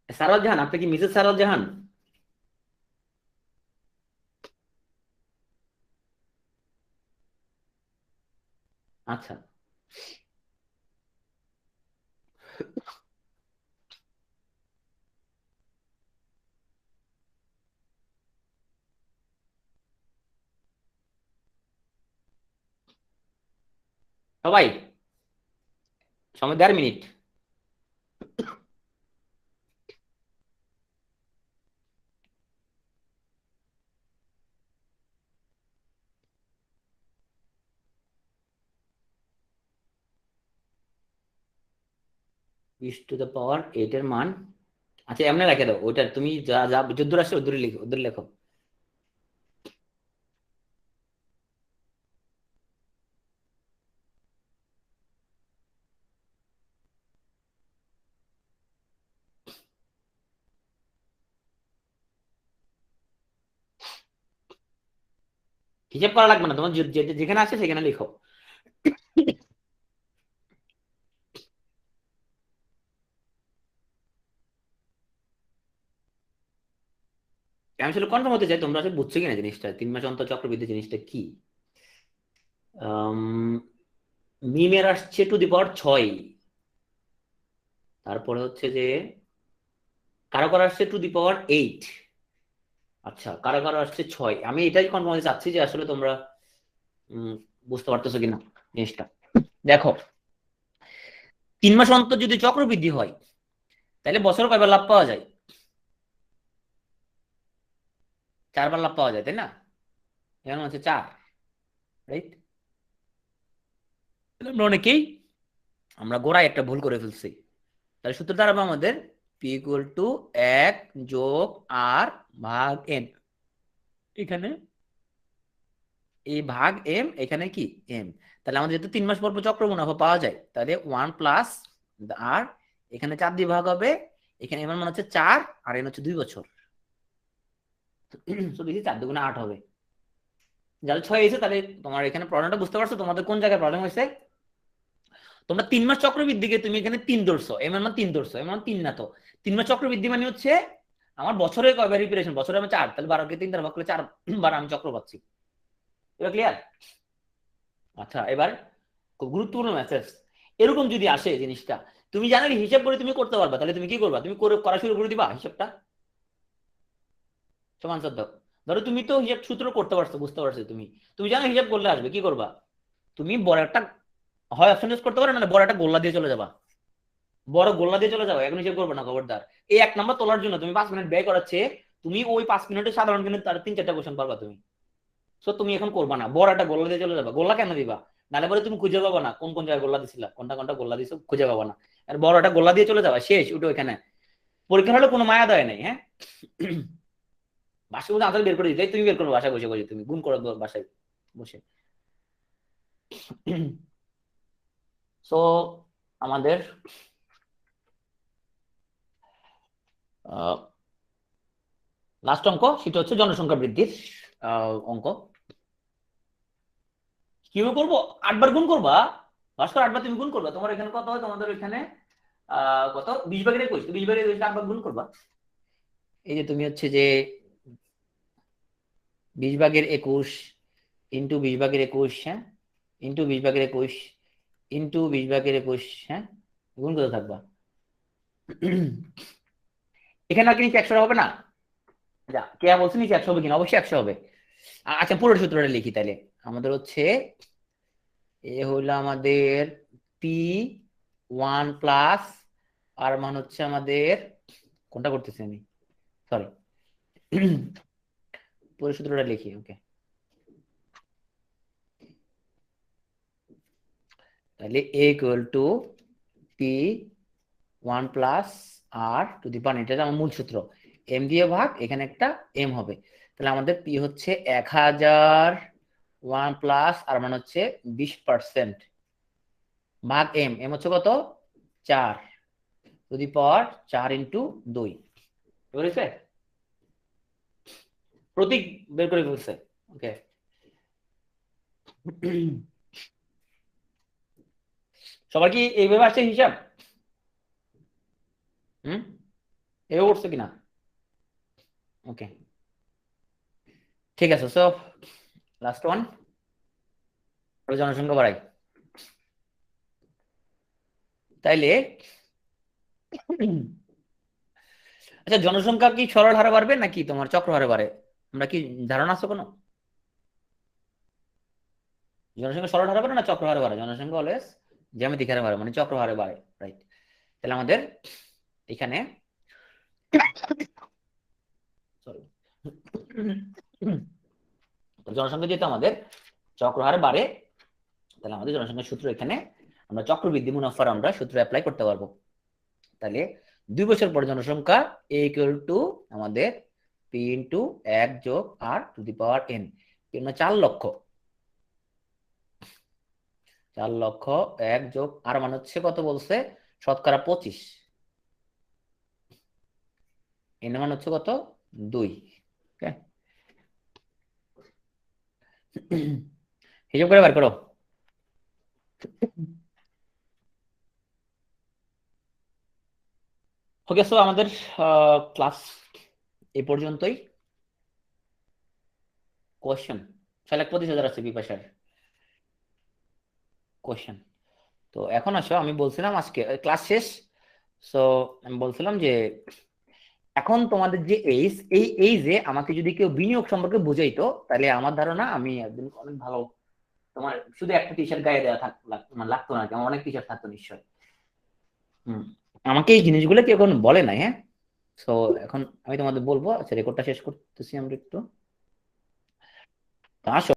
সারাল জাহান, আপনি কি মিসেস সারাল জাহান? আচ্ছা, সবাই সময় 1.5 মিনিট। e⁻⁸ এর মান, আচ্ছা এমনি রেখে দাও, ওইটা তুমি যা যা যদ্দূর আসছে ওদূর লিখো, ওদূর লেখো। হিসাব করা লাগবে না, তোমার যেখানে আছে সেখানে লিখো। আমি আসলে কনফার্ম হতে চাই তোমরা আসলে বুঝছো কিনা জিনিসটা, 3 মাস অন্তর চক্রবৃদ্ধি জিনিসটা কি। মিমের আসছে টু দি পাওয়ার 6, তারপরে হচ্ছে যে কারো কারো আসছে টু দি পাওয়ার 8। আচ্ছা, কারো কারো আসছে 6। আমি এটাই কনফার্ম হতে চাচ্ছি যে আসলে তোমরা বুঝতে পারতেছো কিনা জিনিসটা। দেখো, 3 মাস অন্তর যদি চক্রবৃদ্ধি হয় তাহলে বছর কয়বার লাভ পাওয়া যায়? 4 বার লাভ পাওয়া যায়, তাই না? এখানে হচ্ছে 4, রাইট? আমরা অনেকেই আমরা গোড়ায় একটা ভুল করে ফেলছি। তাহলে সূত্র দাঁড়াবে আমাদের P = 1 + R ভাগ M। এখানে এই ভাগ M, এখানে কি M। তাহলে আমাদের যেহেতু 3 মাস পর পর চক্র মুনাফা পাওয়া যায়, তাহলে 1 + R, এখানে 4 দিয়ে ভাগ হবে, এখানে এর মান হচ্ছে 4 আর এন হচ্ছে 2 বছর। তো বেশি 4 × 8 হবে। যাদের 6 এসে, তাহলে তোমার এখানে প্রবলেমটা বুঝতে পারছো তোমাদের কোন জায়গায় প্রবলেম হয়েছে। তোমরা 3 মাস চক্রবৃদ্ধিকে তুমি এখানে 3 ধরছো, এম এর মান 3 ধরছো, এম মান 3 না তো। 3 মাস চক্রবৃদ্ধি মানে হচ্ছে আমার বছরে কয়বার রিপিটেশন, বছরে আমি 4, তাহলে 12 কে 3 দ্বারা ভাগ করলে 4 বার আমি চক্র পাচ্ছি। এবার ক্লিয়ার? আচ্ছা, এবার খুব গুরুত্বপূর্ণ মেসেজ। এরকম যদি আসে জিনিসটা, তুমি জানো হিসাব করে তুমি করতে পারবা, তাহলে তুমি কি করবা? তুমি করা শুরু করে দিবা হিসাবটা। সমান শব্দ, ধরো তুমি তো হিসাব সূত্র করতে পারছো, বুঝতে পারছো, তুমি জানো হিসাব করলে আসবে, কি করবা? তুমি বড় একটা হয় অপশন ইউজ করতে পারো, না বড় একটা গোল্লা দিয়ে চলে যাবা, বড় গোল্লা দিয়ে চলে যাবো, এখন হিসেব করবো না খবরদার। এই 1 নাম্বার তোলার জন্য তুমি 5 মিনিট ব্যয় করাচ্ছে, তুমি ওই 5 মিনিটে সাধারণ কিন্তু তার 3-4টা কোশ্চেন পারবা তুমি। সো তুমি এখন করবা না, বড় একটা গোল্লা দিয়ে চলে যাবা। গোল্লা কেন দিবা? নালে বলে তুমি খুঁজে পাবো না কোন কোন জায়গায় গোল্লা দিছিলা, কোনটা কোনটা গোল্লা দিছো খুঁজে পাবো না। আর বড় একটা গোল্লা দিয়ে চলে যাবা, শেষ, উঠো এখানে। পরীক্ষা হলে কোনো মায়া দেয় নাই, হ্যাঁ। বাসায় বসে আনসার বের করে দিতে, তুমি বের করো বাসায় বসে বসে, তুমি গুণ করো বাসায় বসে। সো আমাদের লাস্ট অঙ্ক, সেটা হচ্ছে জনসংখ্যা বৃদ্ধির অঙ্ক। কিভাবে করবো? 8 বার গুণ করবা, ভাস্কর 8 বার তুমি গুণ করবা। তোমার এখানে কত হয়? তোমাদের এখানে কত, 20 ভাগের 21, 20 ভাগের 21 8 বার গুণ করবা। এই যে তুমি হচ্ছে যে 20 ভাগের 21 ইন্টু 20 ভাগের 21, হ্যাঁ, ইন্টু 20 ভাগের 21 ইন্টু 20 ভাগের 21, হ্যাঁ, গুণ করতে থাকবা। এখানে আর কি নিচে 100 হবে না? যা কে বলছে নিচে 100 হবে কিনা? অবশ্যই 100 হবে। আচ্ছা পুরো সূত্রটা লিখি তাহলে। আমাদের হচ্ছে এ হলো আমাদের P1 প্লাস আর মান হচ্ছে আমাদের, কোনটা করতেছি আমি, সরি, পুরো সূত্রটা লিখি। ওকে, তাহলে A equal to P1 plus r to the power, এটা আমার মূল সূত্র। M দিয়ে ভাগ, এখানে একটা M হবে। তাহলে আমাদের P হচ্ছে 1001 প্লাস আর মান হচ্ছে 20% ভাগ M, M হচ্ছে কত? 4 টু দি পাওয়ার 4 ইন্টু 2, বুঝেছে? প্রতীক বের করে ফেলছে। ওকে, সবার কি এইভাবে আসছে হিসাব? এভাবে করছে কিনা? ওকে, ঠিক আছে। সো লাস্ট ওয়ান, জনসংখ্যা বাড়াই। তাইলে আচ্ছা, জনসংখ্যা কি সরল হারে বাড়বে নাকি তোমার চক্র হারে বাড়ে? আমরা কি ধারণা আছে কোনো? জনসংখ্যা সরল হারে বাড়ে না চক্র হারে বাড়ে? জনসংখ্যা অলওয়েজ জ্যামিতিক হারে বাড়ে, মানে চক্র হারে বাড়ে, রাইট? তাহলে আমাদের এখানে জনসংখ্যা যেহেতু আমাদের চক্র হারে বাড়ে, তাহলে আমাদের জনসংখ্যার সূত্র এখানে আমরা চক্রবৃদ্ধি মুনাফার আমরা সূত্র অ্যাপ্লাই করতে পারবো। তাহলে 2 বছর পর জনসংখ্যা A ইকুয়াল টু আমাদের P ইন্টু 1 যোগ R two the power N, 4 লক্ষ। 4 লক্ষ 1 যোগ R মান হচ্ছে কত বলছে? শতকরা 25, N মান হচ্ছে কত? 2। ওকে, হিসাব করে বার করো। ওকে, সো আমাদের ক্লাস এই পর্যন্তই। কোশ্চেন 6,25,000 আছে বিপাশার কোশ্চেন। তো এখন আসো, আমি বলছিলাম আজকে ক্লাস শেষ, সো আমি বলছিলাম যে এখন তোমাদের যে এইজ, এই এইজে আমাকে যদি কেউ বিনিয়োগ সম্পর্কে বুঝাইতো, তাহলে আমার ধারণা আমি একদিন অনেক ভালো, তোমার শুধু একটা টি শার্ট গায়ে দেওয়া মানে লাগতো না, আমার অনেক টি শার্ট থাকতো নিশ্চয়। আমাকে এই জিনিসগুলো কেউ এখন বলে নাই, হ্যাঁ। সো এখন আমি তোমাদের বলবো, আচ্ছা রেকর্ডটা শেষ করতেছি আমরা একটু। আসো।